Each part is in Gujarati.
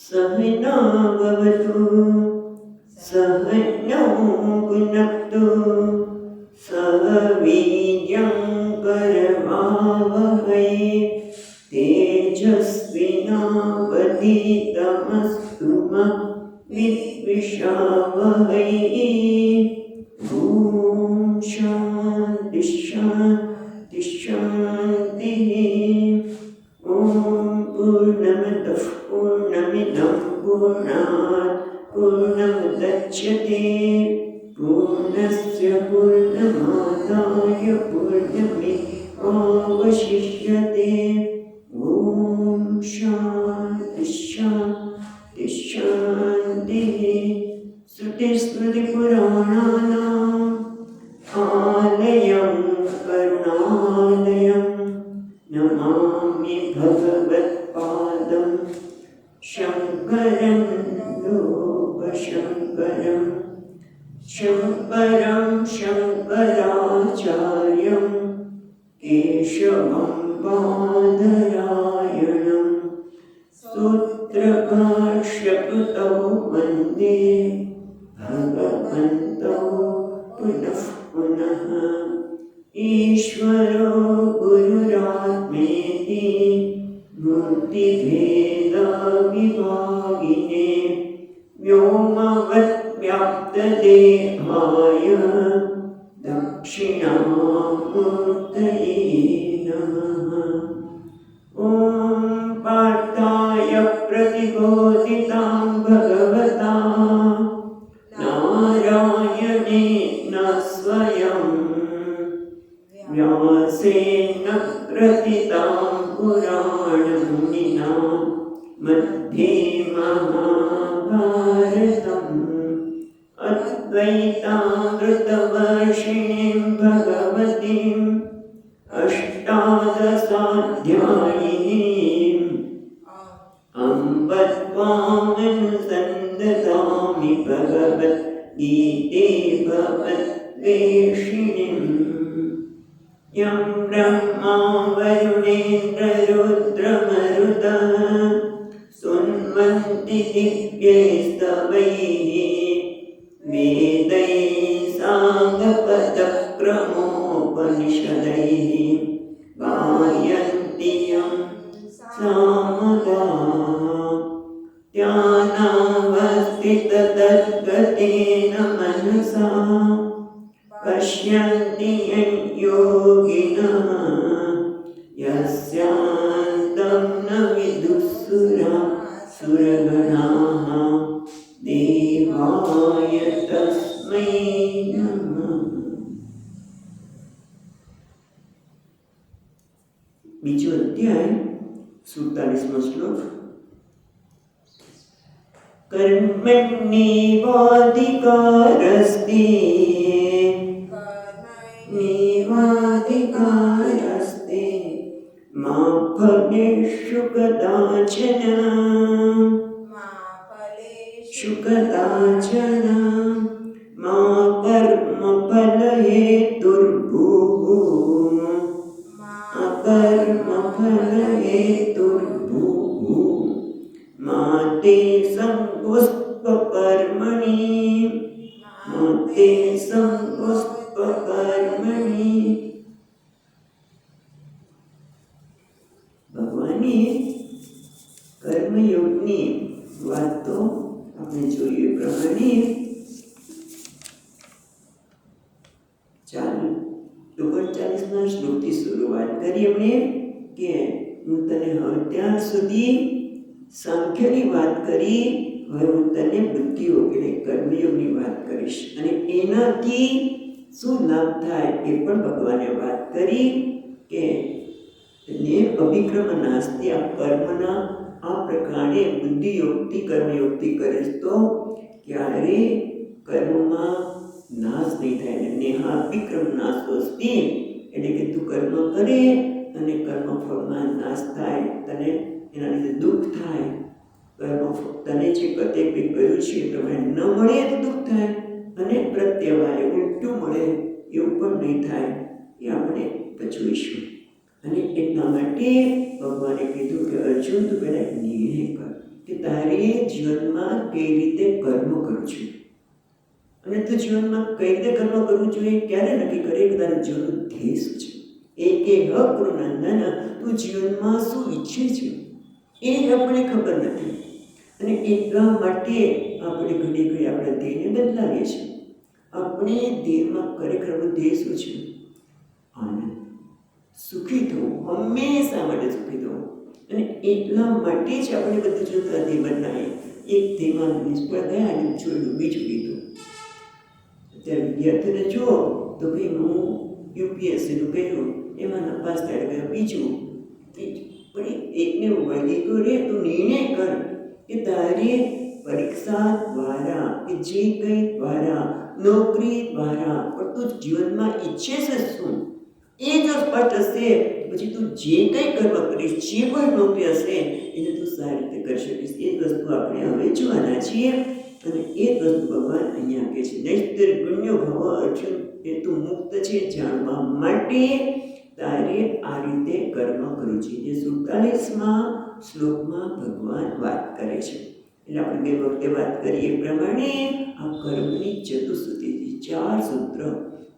सहनाववतु सहनौ भुनक्तु सह वीर्यं करवावहै तेजस्विनावधीतमस्तु मा विद्विषावहै। ॐ शान्ति शान्ति शान्तिः। ॐ पूर्णमदः पूर्णमिदं पूर्णात् पूर्णमुदच्यते पूर्णस्य पूर्णमादाय पूर्णमेवावशिष्यते। ॐ शान्ति शान्ति शान्तिः। श्रुतिस्मृतिपुराणानाम् आलयं करुणालयं नमामि भगवत्पादं शङ्करं लोकशङ्करं शङ्करं शङ्कराचार्यं केशवं बादरायणं सूत्रभाष्यकृतौ वन्दे भगवन्तौ पुनः पुनः। ईश्वरो गुरुरात्मेति मूर्तिभेदविभागिने व्योमवद्व्याप्तदेहाय दक्षिणामूर्तये नमः। ॐ पार्थाय प्रतिबोधितां भगवता नारायणेन स्वयं व्यासेन ग्रथितां पुराणमुनिना मध्ये महाभारतम् अद्वैतामृतवर्षिणीं भगवतीम् अष्टादशाध्यायिनीम् अम्ब त्वामनुसन्दधामि भगवद्गीते भगवद्वेषिणीम्। यं ब्रह्मा वरुणेन्द्ररुद्रमरुतः स्तुन्वन्ति दिव्यैस्तवैः वेदैः साङ्गपदक्रमोपनिषदैः गायन्ति यं सामगाः ध्यानावस्थिततद्गतेन मनसा पश्यन्ति यं योगिनः यस्यान्तं न विदुःसुरगणाः देवाय तस्मै नमः। बीजो अध्याय 47मो श्लोक। कर्मण्येवाधिकारस्ते मा फलेषु कदाचन मा कर्मफलहेतुर्भुः मा ते संगोष्पकर्मणि। ભગવાનની કર્મયોગની વાત તો આપણે જોઈએ પ્રમાણે ચાલો 39મા શ્લોકથી શરૂઆત કરી એમણે કે હું તને અત્યાર સુધી સાંખ્યની વાત કરી, હવે હું તને બુદ્ધિયોગ એટલે કર્મયોગની વાત કરીશ અને એનાથી શું લાભ થાય એ પણ ભગવાને વાત કરી કે ને અભિક્રમ નાસ્તિ આ કર્મના આ પ્રકારે બુદ્ધિયોગથી કર્મયોગથી કરીશ તો ક્યારે કર્મમાં નાશ નહીં થાય. નેહા અભિક્રમ નાશ વસ્તી એટલે કે તું કર્મ કરે અને કર્મફળમાં નાશ થાય, તને એના લીધે દુઃખ થાય. કર્મફળ તને જે કતે કંઈ કર્યું છે એ પ્રમાણે ન મળે તો દુઃખ થાય અને પ્રત્યવાય ઉલટું મળે એવું પણ નહીં થાય. એ આપણે જોઈશું. અને એટલા માટે ભગવાને કીધું કે અર્જુન તું પહેલા એક નિર્ણય કર કે તારે જીવનમાં કઈ રીતે કર્મ કરવું જોઈએ, અને તું જીવનમાં કઈ રીતે કર્મ કરવું જોઈએ ક્યારે નક્કી કરે કે તારા જીવનનું ધ્યેય શું છે. એક કૃનંદન તું જીવનમાં શું ઈચ્છે છે એ આપણને ખબર નથી, અને એટલા માટે આપણે ઘડી ઘડી આપણા ધ્યેયને બદલાવીએ છીએ. આપણે ધ્યેયમાં ખરેખર ધ્યેય શું છે? આનંદ, સુખી થવું, હંમેશા માટે સુખી થવું. અને એટલા માટે જ આપણે બધું જોતા ધ્યેય બદલાવીએ. એક ધ્યેયમાં નિષ્ફળ ગયા અને છોડ્યું, બીજું લીધું. અત્યારે વિદ્યાર્થીને જુઓ તો ભાઈ હું યુપીએસસીનું કર્યું, એમાં નપાસ થાય ગયો, બીજું. પણ એકને વળગી તો રે, તું નિર્ણય કર કે તારે પરીક્ષા દ્વારા કે જે કંઈ દ્વારા, નોકરી દ્વારા પણ તું જીવનમાં ઈચ્છે છે શું, એ જો સ્પષ્ટ હશે પછી તું જે કંઈ કરવા કરીશ, જે પણ નોકરી હશે એને તું સારી રીતે કરી શકીશ. એ વસ્તુ આપણે હવે જોવાના છીએ, અને એ વસ્તુ ભગવાન અહીંયા કહે છે, નૈસ્તર ગુણ્યો ભવ અર્જુન, એ તું મુક્ત છે જાણવા માટે તારે આ રીતે કર્મ કરવું છે. જે 47માં શ્લોકમાં ભગવાન વાત કરે છે. એટલે આપણે બે વખતે વાત કરીએ એ પ્રમાણે આ કર્મની ચતુસ્સુતિથી 4 સૂત્ર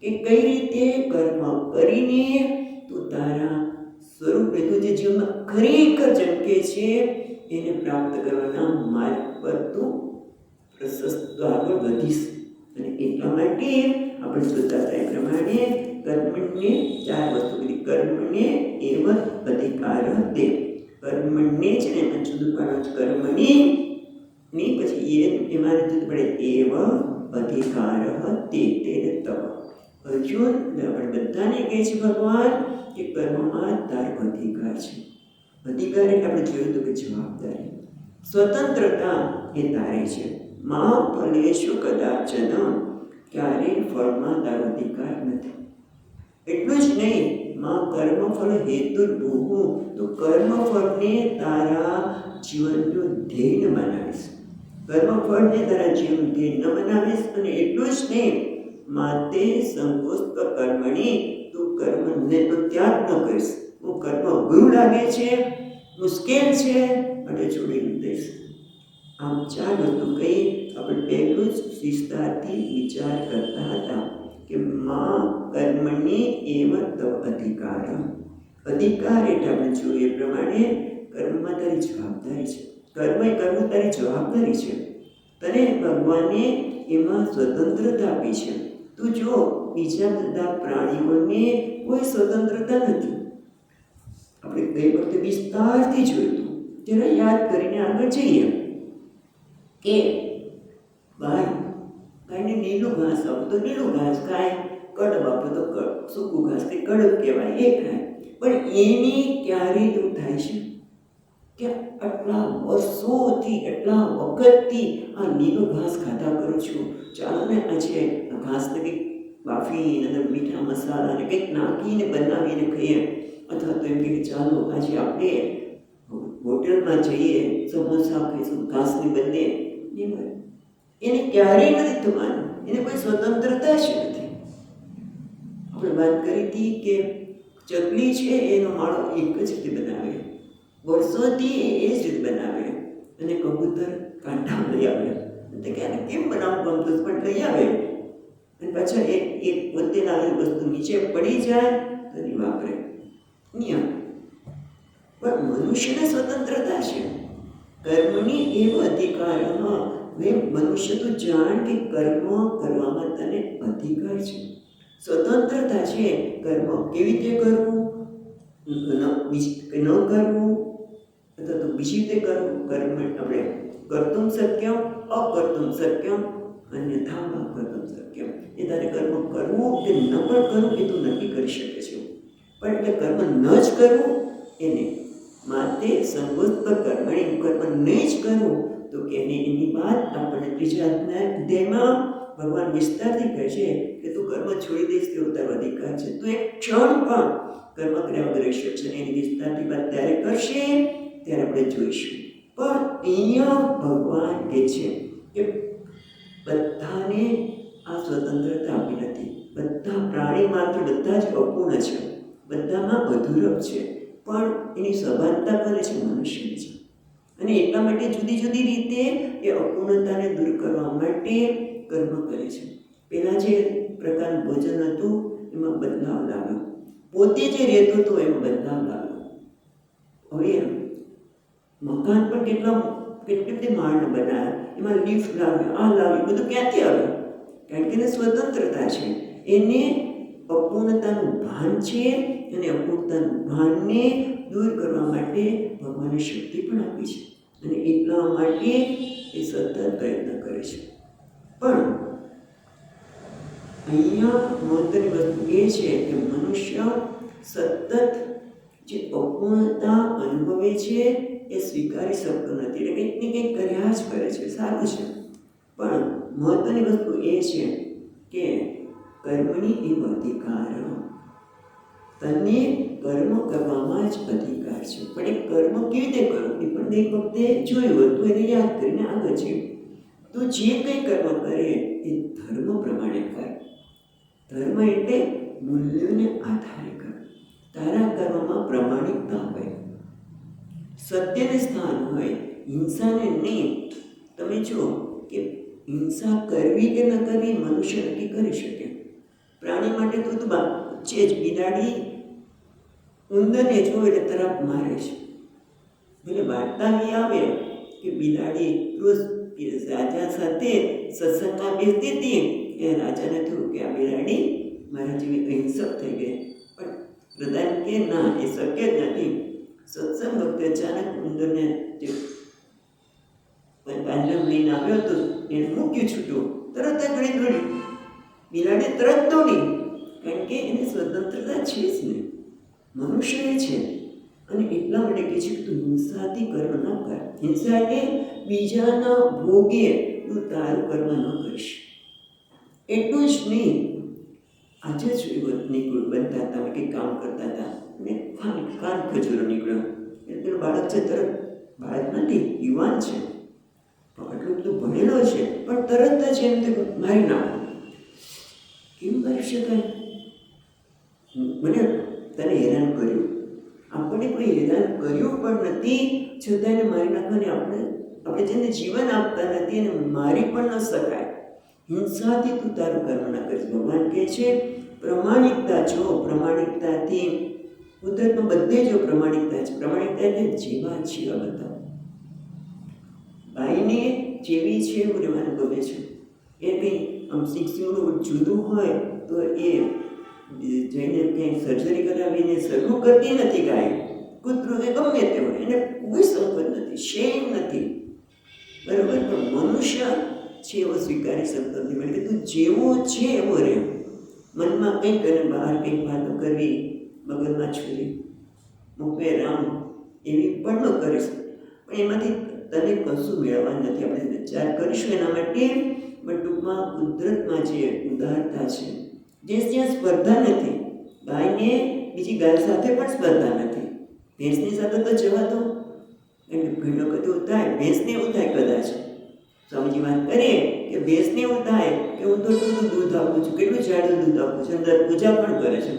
કે કઈ રીતે કર્મ કરીને તું તારા સ્વરૂપે તું જે જીવનમાં ખરેખર ઝંકે છે એને પ્રાપ્ત કરવાના માર્ગ પર તું પ્રશસ્ત આગળ વધીશ. અને એટલા માટે આપણે જોતા હતા એ પ્રમાણે કર્મણ્ય 4 વસ્તુ કીધી. કર્મણ્ય એવ અધિકાર દે, કર્મણ્ય છે ને એમાં જુદું પાડવાનું, કર્મણી ની પછી એમાં જુદું પડે એવ અધિકાર તે તેને તપ. અર્જુન આપણે બધાને કહે છે ભગવાન કે કર્મમાં તારો અધિકાર છે. અધિકાર એટલે આપણે જોયું તો કે જવાબદારી, સ્વતંત્રતા એ તારે છે. મા ફલેશુ કદાચન, ક્યારે ફળમાં તારો અધિકાર નથી. એટલું જ નહીં, માં કર્મફળ હેતુર્ભુઃ, તો કર્મફળને તારા જીવનનું ધ્યેય ન બનાવીશ. કર્મફળને તારા જીવનનું ધ્યેય ન બનાવીશ. અને એટલું જ નહીં, માતે સંકોસ્ત કર્મણી, તું કર્મને તો ત્યાગ ન કરીશ. હું કર્મ અઘરું લાગે છે, મુશ્કેલ છે માટે છોડી દઈશ. આમ 4 વસ્તુ કહી આપણે પહેલું જ વિસ્તારથી વિચાર કરતા હતા કે મા કર્મણી એવ તવ અધિકાર. અધિકાર એટલે આપણે જોઈએ એ પ્રમાણે કર્મમાં તારી જવાબદારી છે. કર્મ કરવું તારી જવાબદારી છે. તને ભગવાને એમાં સ્વતંત્રતા આપી છે. તું જો બીજા બધા પ્રાણીઓને કોઈ સ્વતંત્રતા નથી. આપણે ગઈ વખતે વિસ્તારથી જોયું, જરા યાદ કરીને આગળ જઈએ કે ગાયને લીલું ઘાસ આપો તો લીલું ઘાસ ખાય, કડબ આપો તો સૂકું ઘાસ કે કડબ કહેવાય એ ખાય. પણ એની ક્યારે એવું થાય છે કે આટલા વર્ષોથી, એટલા વખતથી આ લીલું ઘાસ ખાતા કરું છું, ચાલો ને આજે આ ઘાસને કંઈક બાફીને અંદર મીઠા મસાલાને કંઈક નાખીને બનાવીને ખાઈએ, અથવા તો એમ કે ચાલો આજે આપણે હોટલમાં જઈએ, સમોસા ખાઈશું, ઘાસની બંને. એને ક્યારેય નથી થવાનું, એને કોઈ સ્વતંત્રતા જ નથી. આપણે વાત કરી હતી કે ચકલી છે એનો માળો એક જ રીતે બનાવે, વર્ષોથી એ જ રીતે બનાવે, અને કબૂતર કાંટા લઈ આવે, તો કે આને કેમ બનાવવું ગમતું પણ લઈ આવે, અને પાછા એક પોતે લાવેલી વસ્તુ નીચે પડી જાય તો નહીં વાપરે. નિયમ. પણ મનુષ્યને સ્વતંત્રતા છે. કર્મની એવ અધિકારમાં, હવે મનુષ્ય તો જાણ કે કર્મ કરવામાં તને અધિકાર છે, સ્વતંત્રતા છે. કર્મ કેવી રીતે કરવું, ન કરવું, અથવા તો બીજી રીતે કરવું. કર્મ આપણે કર્તુમ સત્યમ અકર્તુમ સત્યમ અન્યથા અકર્તુમ સત્યમ. એ તારે કર્મ કરવું કે ન પણ કરવું એ તું નક્કી કરી શકે છે. પણ એટલે કર્મ ન જ કરવું એને માતે સંગોસ્ત કર્મણી, કર્મ નહીં જ કરવું તો કે એની વાત આપણને ત્રીજા અધ્યાયમાં ભગવાન વિસ્તારથી કહે છે કે તું કર્મ છોડી દઈશ તેવો તારો અધિકાર છે. તું એક ક્ષણ પણ કર્મ કર્યા વગર રહી શકશે. એની વિસ્તારથી વાત ત્યારે કરશે ત્યારે આપણે જોઈશું. પણ અહીંયા ભગવાન કહે છે કે બધાને આ સ્વતંત્રતા આપી નથી. બધા પ્રાણી માત્ર બધા જ અપૂર્ણ છે. બધામાં અધૂરપ છે, પણ એની સભાનતા કરે છે મનુષ્યની છે. અને એટલા માટે જુદી જુદી રીતે એ અપૂર્ણતાને દૂર કરવા માટે કર્મ કરે છે. પહેલાં જે પ્રકારનું ભોજન હતું એમાં બદલાવ લાવ્યો, પોતે જે રહેતો હતો એમાં બદલાવ લાવ્યો. હવે મકાન પણ કેટલી બધી માળને બનાવ્યા, એમાં લિફ્ટ લાવ્યો, આ લાવ્યું, બધું ક્યાંથી આવ્યું? કારણ કે એને સ્વતંત્રતા છે, એને અપૂર્ણતાનું ભાન છે, અને અપૂર્ણતાનું ભાનને દૂર કરવા માટે ભગવાને શક્તિ પણ આપી છે, અને એટલા માટે એ સતત પ્રયત્ન કરે છે. પણ અહીંયા મહત્વની વસ્તુ એ છે કે મનુષ્ય સતત જે અપૂર્ણતા અનુભવે છે એ સ્વીકારી શકતો નથી, એટલે કંઈક ને કંઈક કર્યા જ કરે છે. સારું છે, પણ મહત્વની વસ્તુ એ છે કે કર્મની એવ અધિકાર, તને કર્મ કરવામાં જ અધિકાર છે. પણ એ કર્મ કેવી રીતે કરવું એ પણ એક વખતે જોયું, તું એને યાદ કરીને આગળ છે. તું જે કંઈ કર્મ કરે એ ધર્મ પ્રમાણે કર. ધર્મ એટલે મૂલ્યોને આધારે કર. તારા કર્મમાં પ્રમાણિકતા હોય, સત્યને સ્થાન હોય, હિંસાને નહીં. તમે જુઓ કે હિંસા કરવી કે ન કરવી મનુષ્ય નક્કી કરી શકે. પ્રાણી માટે તો છે જ, બિલાડી ઉંદરને જોવે એટલે તરફ મારે છે. એટલે વાર્તા આવે કે બિલાડી રોજ રાજા સાથે સત્સંગમાં બેસતી હતી, એ રાજાને થયું કે આ બિલાડી મારા જેવી અહિંસક થઈ ગઈ. પણ પ્રધાન કે ના, એ શક્ય જ નથી. સત્સંગ વખતે અચાનક ઉંદરને જે પાંજરા લઈને આવ્યો હતો એને મૂક્યું છૂટું, તરત જ દોડી બિલાડી તરત દોડી, કારણ કે એને સ્વતંત્રતા છે જ નહીં, મનુષ્યને છે. અને એટલા માટે કહે છે કે તું હિંસાથી કર્મ ન કર. હિંસા એટલે બીજાના ભોગે તું તારું કર્મ ન કરીશ. એટલું જ નહીં, આજે જ નીકળ્યું બનતા હતા, કંઈક કામ કરતા હતા અને કાન ખજૂરો નીકળ્યો, એટલે પેલું બાળક છે તરત, બાળક નથી યુવાન છે, પણ આટલું બધું ભણેલો છે, પણ તરત જ એમ તે મારી નાખો. કેમ મારી શકાય? મને તને હેરાન કર્યું, આપણને કોઈ હેરાન કર્યું પણ નથી, છતાં એને મારી નાખવાની આપણે જેને જીવન આપતા નથી એને મારી પણ ન શકાય. હિંસાથી તું તારું કર્મ ન કરીશ. ભગવાન કહે છે પ્રમાણિકતા જો, પ્રમાણિકતાથી કુદરતમાં બધે જો પ્રમાણિકતા છે. પ્રમાણિકતા એટલે જેવા જીવા બધા. ગાયને જેવી છે એવું રહેવાનું ગમે છે. એ કંઈ આમ શિક્ષણનું જુદું હોય તો એ જઈને ક્યાંય સર્જરી કરાવીને સરખું કરતી નથી ગાય. કૂતરું કે ગમે તે હોય એને કોઈ સંકોચ નથી, શેમ નથી, બરાબર. પણ મનુષ્ય છે એવો સ્વીકારી શકતો નથી. કારણ કે તું જેવો છે એવો રહે. મનમાં કંઈક અને બહાર કંઈક વાતો કરવી, મગજમાં છુરી મૂકવે રામ એવી પણ ન કરીશ, પણ એમાંથી તને કશું મેળવવા નથી. આપણે વિચાર કરીશું એના માટે. પણ ટૂંકમાં કુદરતમાં જે ઉદારતા છે, જે ત્યાં સ્પર્ધા નથી. ગાયને બીજી ગાય સાથે પણ સ્પર્ધા નથી. ભેંસની સાથે તો જવા દો, એટલે ઘણી વખત એવું થાય, ભેંસને એવું થાય કદાચ સ્વામીજી વાત કરીએ કે ભેંસને એવું થાય કે હું તો કેટલું દૂધ આપું છું, કેટલું જાડું દૂધ આપું છું, અંદર પૂજા પણ કરે છે.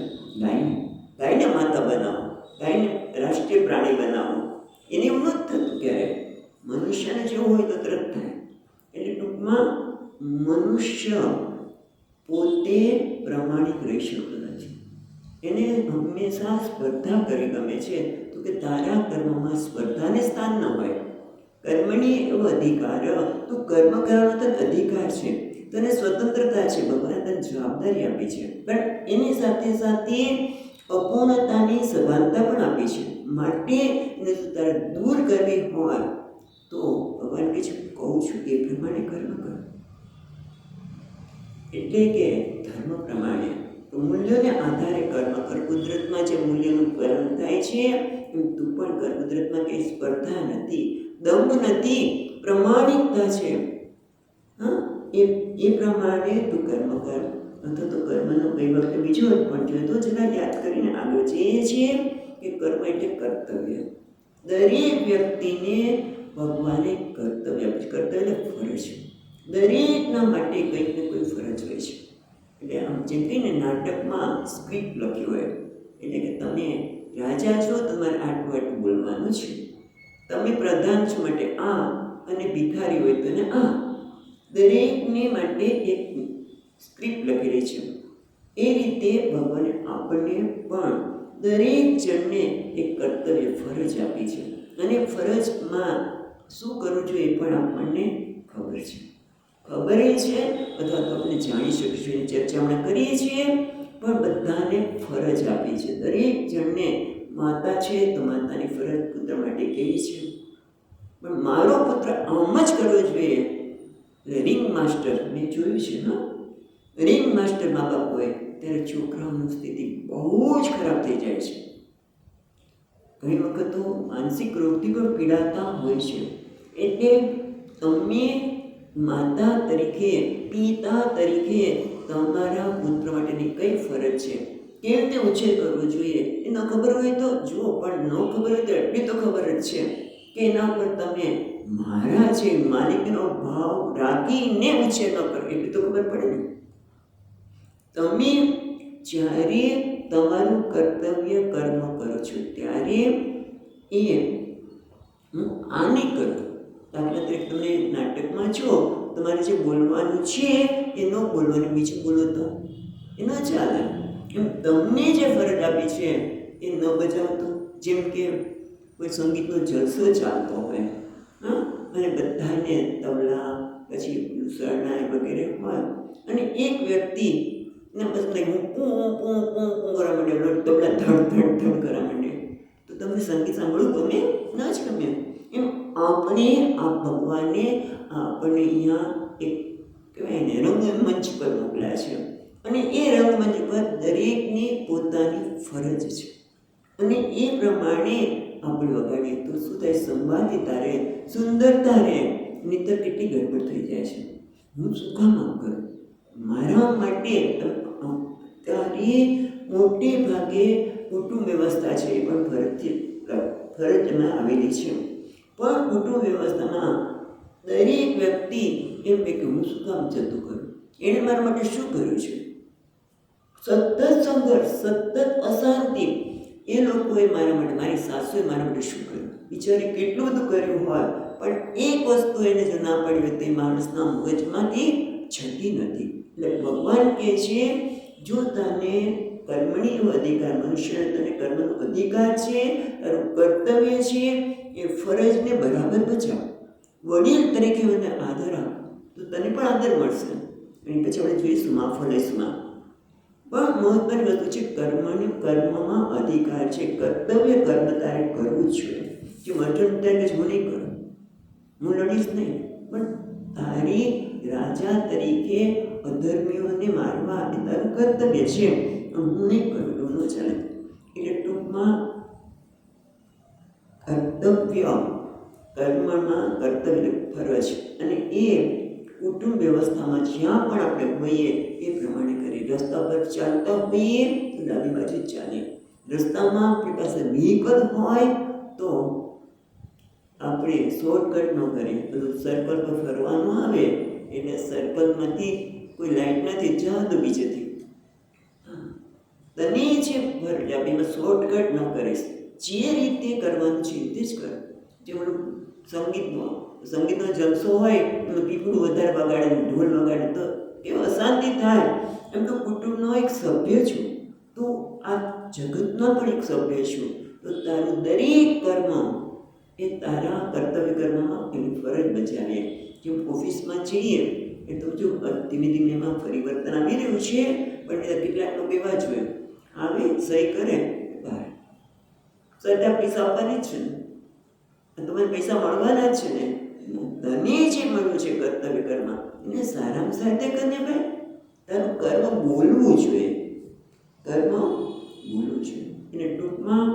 ગાયને માતા બનાવો, ગાયને રાષ્ટ્રીય પ્રાણી બનાવો, એને એવું નથી થતું ક્યારે. મનુષ્યને જેવું હોય તો તરત થાય. એટલે ટૂંકમાં મનુષ્ય પોતે પ્રમાણિક રહી શકતો નથી. એને હંમેશા સ્પર્ધા કરી ગમે છે. તો કે તારા કર્મમાં સ્પર્ધાને સ્થાન ન હોય. કર્મની એવો અધિકાર, તું કર્મ કરવાનો તને અધિકાર છે, તને સ્વતંત્રતા છે, ભગવાને તને જવાબદારી આપી છે, પણ એની સાથે સાથે અપૂર્ણતાની સભાનતા પણ આપી છે. માટે એને જો તારે દૂર કરવી હોય તો ભગવાન કહે છે કહું છું એ પ્રમાણે કર્મ કર. એટલે કે ધર્મ પ્રમાણે મૂલ્યોને આધારે કર્મ કર. કુદરતમાં જે મૂલ્યોનું પાલન થાય છે એમ તું પણ કર. કુદરતમાં કંઈ સ્પર્ધા નથી, દંભ નથી, પ્રમાણિકતા છે. હા, એ પ્રમાણે તું કર્મ કર. અથવા તો કર્મનો કઈ વખતે બીજો અર્થ પણ જોઈએ તો જરા યાદ કરીને આગળ જઈએ છીએ કે કર્મ એટલે કર્તવ્ય. દરેક વ્યક્તિને ભગવાને કર્તવ્ય આપ્યું છે. કર્તવ્ય એટલે ફરજ. દરેકના માટે કંઈક ને કોઈ ફરજ હોય છે. એટલે આમ જેમ કહીને નાટકમાં સ્ક્રિપ્ટ લખ્યું હોય એટલે કે તમે રાજા છો, તમારે આટલું આટલું બોલવાનું છે. તમે પ્રધાન છો માટે આ, અને ભિખારી હોય તો ને આ. દરેકને માટે એક સ્ક્રિપ્ટ લખેલી છે. એ રીતે ભગવાને આપણને પણ દરેક જણને એક કર્તવ્ય ફરજ આપી છે, અને ફરજમાં શું કરવું જોઈએ એ પણ આપણને ખબર છે. ખબર એ છે, અથવા તો આપણે જાણી શકીશું, એની ચર્ચા હમણાં કરીએ છીએ. પણ બધાને ફરજ આપી છે. દરેક જણને માતા છે તો માતાની ફરજ પુત્ર માટે કેવી છે. પણ મારો પુત્ર આમ જ કરવો જોઈએ. રિંગ માસ્ટર મેં જોયું છે. હા, રિંગ માસ્ટર મા બાપ હોય ત્યારે છોકરાઓની સ્થિતિ બહુ જ ખરાબ થઈ જાય છે. ઘણી વખત તો માનસિક રોગથી પણ પીડાતા હોય છે. એટલે તમે માતા તરીકે, પિતા તરીકે તમારા પુત્ર માટેની કઈ ફરજ છે, કેવી રીતે ઉછેર કરવો જોઈએ એ ન ખબર હોય તો જુઓ, પણ ન ખબર હોય તો એટલી તો ખબર જ છે કે એના પર તમે મારા છે માલિકનો ભાવ રાખીને ઉછેર ન કરો, એટલી તો ખબર પડે ને. તમે જ્યારે તમારું કર્તવ્ય કર્મ કરો છો ત્યારે એ હું આ નહીં કરું. દાખલા તરીકે તમે નાટકમાં છો, તમારે જે બોલવાનું છે એ ન બોલવાનું, બીજું બોલો તો એ ન ચાલે. એમ તમને જે ફરજ આપી છે એ ન બજાવતો, જેમ કે કોઈ સંગીતનો જલસો ચાલતો હોય, હા, અને બધાને તબલા પછી શરણાઈ વગેરે હોય, અને એક વ્યક્તિ ને બસ હું કરવા માંડે, તબલા ધડ ધડ ધડ કરવા માંડે, તો તમને સંગીત સાંભળવું ગમે? ન જ ગમે. એમ આપણે આ ભગવાને આપણને અહીંયા એક કહેવાય ને રંગમંચ પર મોકલ્યા છે, અને એ રંગમંચ પર દરેકની પોતાની ફરજ છે, અને એ પ્રમાણે આપણે વગાડીએ તો શું થાય? સંવાદિતા રહે, સુંદરતા રહે. નહીંતર કેટલી ગડબડ થઈ જાય છે. હું શું કામ આમ કરું? મારા માટે ત્યારે મોટે ભાગે કુટુંબ વ્યવસ્થા છે એ પણ ફરજમાં આવેલી છે. પણ કુટુંબ વ્યવસ્થામાં દરેક વ્યક્તિ એમ કે હું શું કામ જતું કરું? એણે મારા માટે શું કર્યું છે? સતત સંઘર્ષ, સતત અશાંતિ. એ લોકોએ મારા માટે, મારી સાસુએ મારા માટે શું કર્યું? બિચારી કેટલું બધું કર્યું હોય, પણ એક વસ્તુ એને જો ના પડી હોય તો એ માણસના મગજમાંથી જતી નથી. એટલે ભગવાન કહે છે, જો તને કર્મણીનો અધિકાર, મનુષ્યને તને કર્મનો અધિકાર છે, તારું કર્તવ્ય છે, એ ફરજને બરાબર બજાવ. વડીલ તરીકે મને આદર આપ તો તને પણ આદર મળશે. એની પછી આપણે જોઈશું માફલેસમાં. પણ મહત્વની વસ્તુ છે, કર્મમાં અધિકાર છે. કર્તવ્ય કર્મ તારે કરવું જ જોઈએ. જો મટન ત્યારે હું નહીં કરું, હું લડીશ નહીં, પણ તારી રાજા તરીકે અધર્મીઓને મારવા એ તારું કર્તવ્ય છે, હું નહીં કરું, એવું ન ચાલે. એટલે ટૂંકમાં કર્તવ્ય, કર્મમાં કર્તવ્ય ફરજ, અને એ કુટુંબ વ્યવસ્થામાં જ્યાં પણ આપણે હોઈએ એ પ્રમાણે કરીએ. રસ્તા પર ચાલતા હોઈએ તો ડાબી બાજુ જ ચાલે. રસ્તામાં આપણી પાસે વ્હીકલ હોય તો આપણે શોર્ટકટ ન કરીએ. પેલું સર્કલ પર ફરવાનું આવે એટલે સર્કલમાંથી કોઈ લાઈટ નથી, જવા દો બીજેથી. તને જે ફરજ આપીમાં શોર્ટકટ ન કરીશ, જે રીતે કરવાનું છે એ રીતે જ કર. જે બધું સંગીતનો જલસો હોય તો પીપળું વધારે વગાડે, ઢોલ વગાડે તો એવો અશાંતિ થાય. એમ તો કુટુંબનો એક સભ્ય છું, તો આ જગતનો પણ એક સભ્ય છું, તો તારું દરેક કર્મ એ તારા કર્તવ્ય કર્મમાં એની ફરજ બજાવે. જેમ ઓફિસમાં જઈએ એ તો જો ધીમે ધીમે એમાં પરિવર્તન આવી રહ્યું છે, પણ કેટલાક લોકો એવા જ હોય, આવે સહી કરે બહાર, સરકાર પૈસા આપવાની જ છે ને, તમારે પૈસા મળવાના જ છે ને. તને જે મળ્યું છે કર્તવ્ય કર્મ એને સારામાં સારી કરીને ભાઈ તારું કર્મ બોલવું જોઈએ, કર્મ બોલવું જોઈએ. એટલે ટૂંકમાં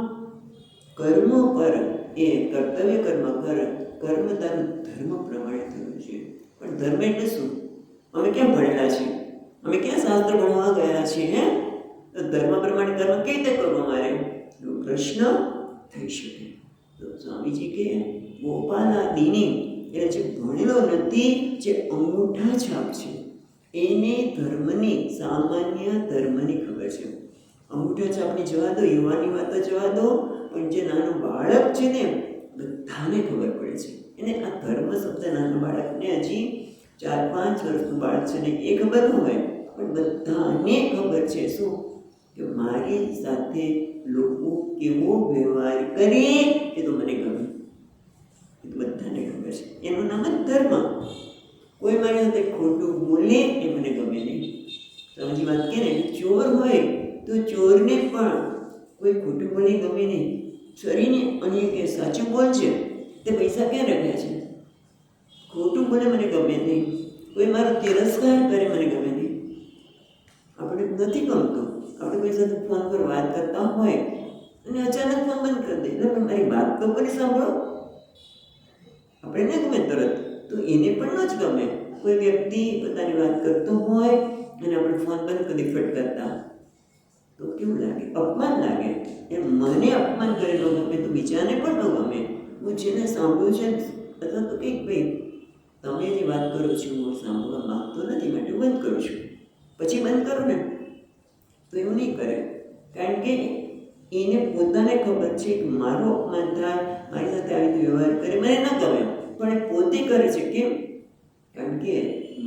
કર્મ પર એ કર્તવ્ય કર્મ કર, કર્મ તારું ધર્મ પ્રમાણે થયું છે. પણ ધર્મ એટલે શું? અમે ક્યાં ભણેલા છીએ? અમે ક્યાં શાસ્ત્ર ભણવા ગયા છીએ? તો ધર્મ પ્રમાણે કર્મ કેવી રીતે કરવું મારે? એવો પ્રશ્ન થઈ શકે. તો સ્વામીજી કે ગોપાલાદિની એટલે જે ભણેલો નથી, જે અંગૂઠા છાપ છે, એને ધર્મની, સામાન્ય ધર્મની ખબર છે. અંગૂઠા છાપની જવા દો, યુવાની વાતો જવા દો, પણ જે નાનું બાળક છે ને બધાને ખબર પડે છે. એને આ ધર્મ શબ્દ નાના બાળકને હજી 4-5 વર્ષનું બાળક છે ને એ ખબર ન હોય, પણ બધાને ખબર છે શું કે મારી સાથે લોકો કેવો વ્યવહાર કરે એ તો મને ગમે, એ તો બધાને ખબર છે. એનું નામ જ ધર્મ. કોઈ મારી સાથે ખોટું બોલે એ મને ગમે નહીં. સમજી વાત કે ને, ચોર હોય તો ચોરને પણ કોઈ ખોટું બોલે ગમે નહીં. છરીને અને કે સાચું બોલ છે તે પૈસા ક્યાં રાખ્યા છે. ખોટું બોલે મને ગમે નહીં. કોઈ મારો તિરસ્કાર કરે મને ગમે નહીં. આપણે નથી ગમતું. આપણે કોઈ સાથે ફોન પર વાત કરતા હોય અને અચાનક ફોન બંધ કરી દે, એટલે મારી વાત તો કરી સાંભળો, આપણે ન ગમે તરત, તો એને પણ ન જ ગમે. કોઈ વ્યક્તિ પોતાની વાત કરતો હોય અને આપણે ફોન બંધ કરી ફટકારતા, તો કેવું લાગે? અપમાન લાગે. એમ મને અપમાન કરેલો ગમે તો બીજાને પણ ન ગમે. હું જેને સાંભળ્યું છે અથવા તો કંઈક ભાઈ તમે જે વાત કરો છો હું સાંભળવા માગતો નથી માટે હું બંધ કરું છું, પછી બંધ કરો ને, તો એવું નહીં કરે. કારણ કે એને પોતાને ખબર છે કે મારો અપમાન થાય, મારી સાથે આવી રીતે વ્યવહાર કરે મને ન ગમે, પણ એ પોતે કરે છે. કેમ? કારણ કે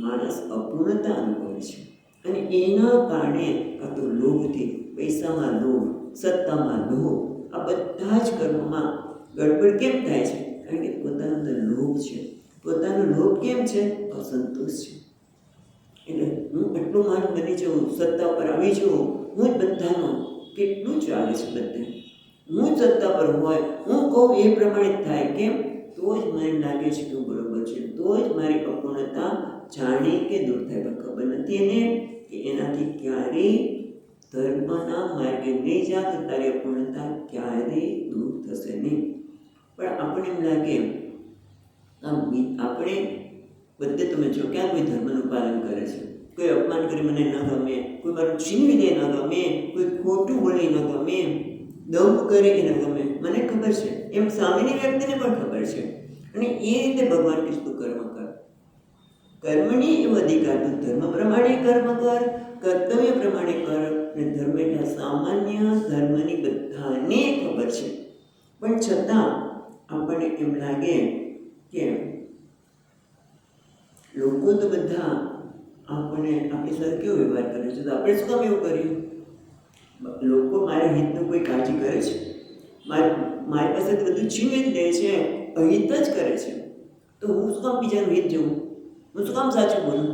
માણસ અપૂર્ણતા અનુભવે છે અને એના કારણે કાં તો લોભથી, પૈસામાં લોભ, સત્તામાં લોભ, આ બધા જ કર્મોમાં ગડબડ કેમ થાય છે? કારણ કે પોતાનો અંદર લોભ છે. પોતાનો લોભ કેમ છે? અસંતોષ છે. એટલે હું એટલું માન બની જાઉં, સત્તા પર આવી જાઉં, હું જ બધાનો, કેટલું ચાલે છે બધે, હું જ સત્તા પર હોય, હું કહું એ પ્રમાણે થાય. કેમ? તો જ મને લાગે છે કે બરોબર છે, તો જ મારી અપૂર્ણતા જાણી કે દૂર થાય. પણ ખબર નથી એને કે એનાથી ક્યારેય ધર્મના માર્ગે નહીં જા તો તારી અપૂર્ણતા ક્યારેય દૂર થશે નહીં. પણ આપણે એમ લાગે આપણે બધે તમે જો ક્યાં કોઈ ધર્મનું પાલન કરે છે, કોઈ અપમાન કરે મને ન ગમે, કોઈ મારું છીનવી દે ન ગમે, કોઈ ખોટું બોલે ન ગમે, દંભ કરે એ ન ગમે, મને ખબર છે, એમ સામેની વ્યક્તિને પણ ખબર છે. અને એ રીતે ભગવાન કીધું કર્મ કર. કર્મની એવો અધિકાર, તું ધર્મ પ્રમાણે કર્મ કર, કર્તવ્ય પ્રમાણે કર. અને ધર્મ એટલે સામાન્ય ધર્મની બધાને ખબર છે, પણ છતાં આપણને એમ લાગે કે લોકો તો બધા આપણી સાથે કેવો વ્યવહાર કરે છે, તો આપણે શું કામ એવું કર્યું? લોકો મારા હિતનું કોઈ કાળજી કરે છે, મારી પાસે બધું છીનવી જ લે છે, અહિત જ કરે છે, તો હું શું કામ બીજાનું હિત જોઉં? હું શું કામ સાચું બોલું?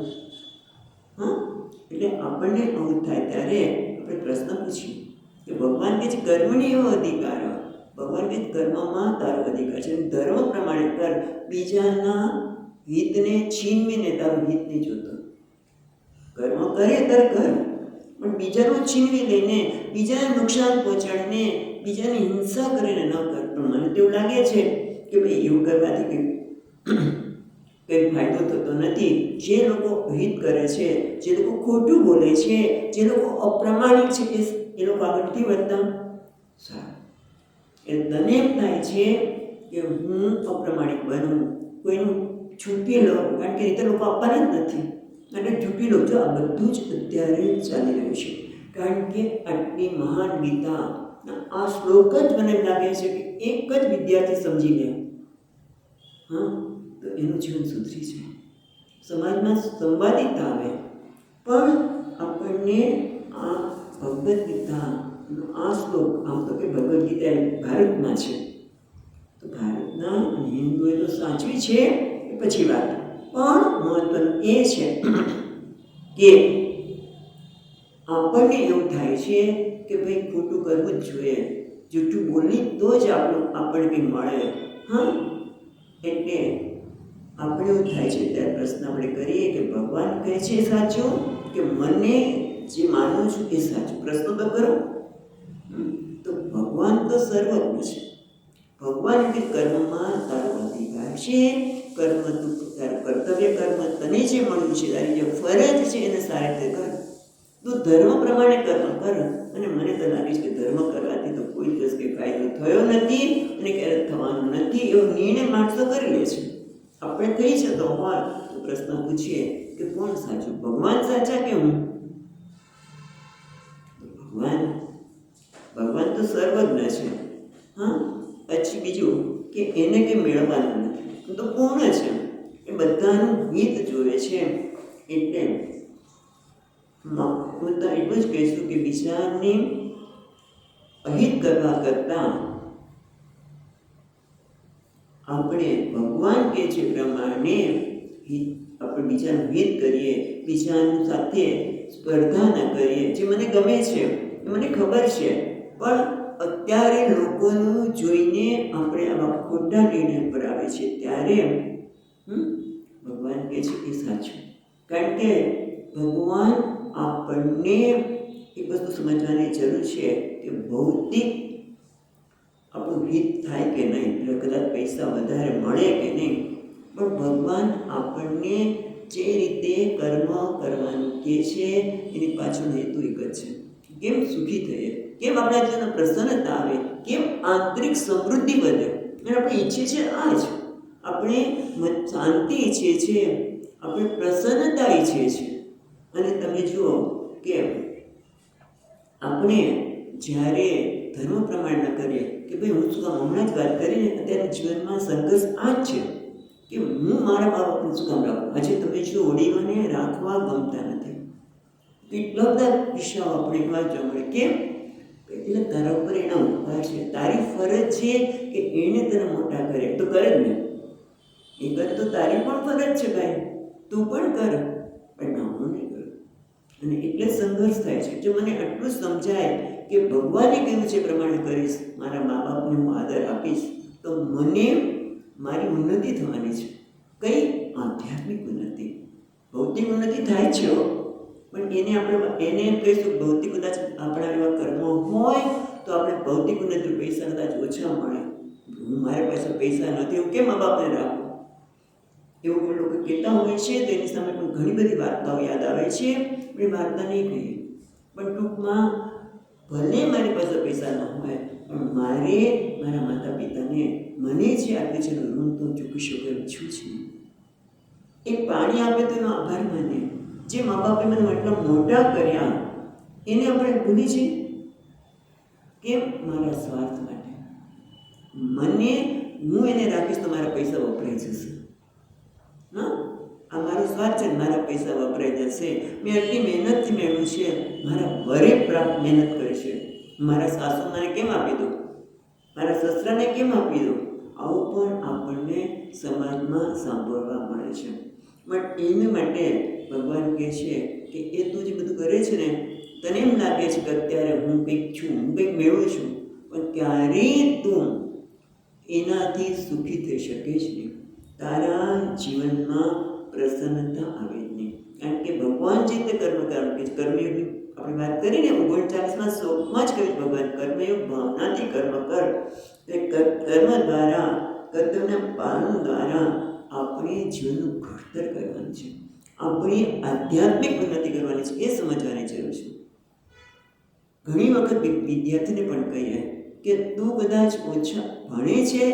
હા, એટલે આપણને આવું થાય ત્યારે આપણે પ્રશ્ન પૂછીએ કે ભગવાન કે છે કર્મની એવો અધિકાર, ભગવાન કે કર્મમાં તારો અધિકાર છે, ધર્મ પ્રમાણે કર, બીજાના હિતને છીનવીને તારું હિત નહીં જોતો. કર્મ કરે તારે કર, પણ બીજાનું છીનવી લઈને, બીજાને નુકસાન પહોંચાડીને, બીજાની હિંસા કરીને ન કર. પણ મને તેવું લાગે છે કે ભાઈ એવું કરવાથી કંઈ ફાયદો થતો નથી. જે લોકો હિત કરે છે, જે લોકો ખોટું બોલે છે, જે લોકો અપ્રામાણિક છે, એ લોકો આગળ નથી વધતા. સારું, એ તને એમ થાય છે કે હું અપ્રામાણિક બનું, કોઈનું છૂપી લઉં, કારણ કે રીતે લોકો આપવાના જ નથી, અને છૂપી લઉં. જો આ બધું જ અત્યારે ચાલી રહ્યું છે, કારણ કે આટલી મહાન ગીતા આ શ્લોક જ મને લાગે છે કે એક જ વિદ્યાર્થી સમજી લે, હા, તો એનું જીવન સુધરી છે. સમાજમાં સંવાદિતા આવે. પણ આપણને આ ભગવદ્ ગીતાનો આ શ્લોક, આમ તો કે ભગવદ્ ગીતા ભારતમાં છે, તો ભારતના હિન્દુએ તો સાચવી છે એ પછી વાત, પણ મહત્વનું એ છે કે આપણને એવું થાય છે કે ભાઈ ખોટું કરવું જ જોઈએ, જૂઠું બોલી તો જ આપણને કંઈ મળે. હા, એટલે આપણે એવું થાય છે ત્યારે પ્રશ્ન આપણે કરીએ કે ભગવાન કહે છે સાચું કે મને જે માનું છું એ સાચું? પ્રશ્ન તો કરો. તો ભગવાન તો સર્વજ્ઞ છે. ભગવાન કે કર્મમાં તારો અધિકાર છે, કર્મ તું તારું કર્તવ્ય કર્મ તને જે મળ્યું છે, તારી જે ફરજ છે એને સારી રીતે કર. તું ધર્મ પ્રમાણે કર્મ કર. અને મને તો લાગે છે કે ધર્મ કરવાથી તો કોઈ દિવસ કંઈ ફાયદો થયો નથી અને ક્યારેક થવાનો નથી, એવો નિર્ણય માણસો કરી લે છે. આપણે થઈ જતો હોય તો પ્રશ્ન પૂછીએ કે કોણ સાચું, ભગવાન સાચા કે હું? ભગવાન ભગવાન તો સર્વજ્ઞ છે. હા, પછી બીજું કે એને કંઈ મેળવવાનું નથી, તો પૂર્ણ છે, એ બધાનું હિત જોવે છે. એટલે હું તો એટલું જ કહીશું કે બીજાને અહિત કરવા કરતાં આપણે ભગવાન કે છે પ્રમાણે આપણે બીજાનું હિત કરીએ, બીજાની સાથે સ્પર્ધા ન કરીએ. જે મને ગમે છે એ મને ખબર છે, પણ અત્યારે લોકોનું જોઈને આપણે આવા ખોટા નિર્ણય પર આવે છે, ત્યારે ભગવાન કહે છે એ સાચું. કારણ કે ભગવાન આપણને એક વસ્તુ સમજવાની જરૂર છે કે ભૌતિક આપણું હિત થાય કે નહીં, એટલે કદાચ પૈસા વધારે મળે કે નહીં, પણ ભગવાન આપણને જે રીતે કર્મ કરવાનું કહે છે એની પાછળનો હેતુ એક જ છે. કેમ સુખી થઈએ, કેમ આપણા જીવનમાં પ્રસન્નતા આવે, કેમ આંતરિક સમૃદ્ધિ વધે. અને આપણે ઈચ્છીએ છીએ આ જ, આપણે શાંતિ ઈચ્છીએ છીએ, આપણે પ્રસન્નતા ઈચ્છીએ છીએ. અને તમે જુઓ કે આપણે જ્યારે ધર્મ પ્રમાણ ન કરીએ કે ભાઈ હું શું કામ, હમણાં જ વાત કરીને અત્યારે જીવનમાં સંઘર્ષ આ જ છે કે હું મારા મા બાપને શું કામ રાખું. આજે તમે જો ઓડીઓને રાખવા ગમતા નથી, કેટલા બધા વિષયો આપણે એમાં જોવા મળે. કેમ? એટલે તારા ઉપર એના ઉપકાર છે, તારી ફરજ છે કે એને તને મોટા કરે તો કરે જ ને. એ કરે તો તારી પણ ફરજ છે ભાઈ, તું પણ કર, પણ ના હું નહીં કરું. અને એટલે સંઘર્ષ થાય છે. જો મને આટલું સમજાય કે ભગવાને કહ્યું છે પ્રમાણે કરીશ, મારા મા બાપને હું આદર આપીશ, તો મને મારી ઉન્નતિ થવાની છે. કઈ? આધ્યાત્મિક ઉન્નતિ. ભૌતિક ઉન્નતિ થાય છે, પણ એને આપણે એમ કહીશું ભૌતિક કદાચ આપણા એવા કર્મો હોય તો આપણે ભૌતિક ઉન્નતિ પૈસા કદાચ ઓછા મળે. હું મારી પાસે પૈસા નથી, હું કેમ મા બાપને રાખું? એવું પણ લોકો કહેતા હોય છે. તો એની સામે પણ ઘણી બધી વાર્તાઓ યાદ આવે છે. એ વાર્તા નહીં કહીએ, પણ ટૂંકમાં ભલે મારી પાસે પૈસા ન હોય, પણ મારે મારા માતા પિતાને મને જે આપે છે એનું ઋણ તો ચૂકી શકું એમ છું જ નહીં. એ પાણી આપે તો એનો આભાર માને. જે મા બાપે મને આટલા મોટા કર્યા એને આપણે ભૂલી છીએ. કેમ? મારા સ્વાર્થ માટે. મને હું એને રાખીશ તો મારા પૈસા વપરાઈ જશે. હા, આ મારો સ્વાર્થ છે, મારા પૈસા વપરાઈ જશે. મેં આટલી મહેનતથી મેળવ્યું છે, મારા વરે પ્રાપ્ત મહેનત કરી છે, મારા સાસુ મને કેમ આપી દો, મારા સસરાને કેમ આપી દો. આવું પણ આપણને સમાજમાં સાંભળવા મળે છે. પણ એને માટે ભગવાન કહે છે કે એ તું જે બધું કરે છે ને, તને એમ લાગે છે કે અત્યારે હું કંઈક છું, હું કંઈક મેળવું છું, પણ ક્યારેય તું એનાથી સુખી થઈ શકે જ નહીં. તારા જીવનમાં પ્રસન્નતા આવે જ નહીં. કારણ કે ભગવાન જે તે કર્મ કારણ કે કર્મયોગની આપણે વાત કરીને 39માં શ્લોકમાં જ કહ્યું ભગવાન કર્મયોગ ભાવનાથી કર્મ કર. તે કર્મ દ્વારા, કર્તવ્યના પાલન દ્વારા આપણે જીવનનું ઘડતર કરવાનું છે, આપણી આધ્યાત્મિક ઉન્નતિ કરવાની છે. એ સમજવાની જરૂર છે. ઘણી વખત વિદ્યાર્થીને પણ કહીએ કે તું કદાચ ઓછા ભણે છે,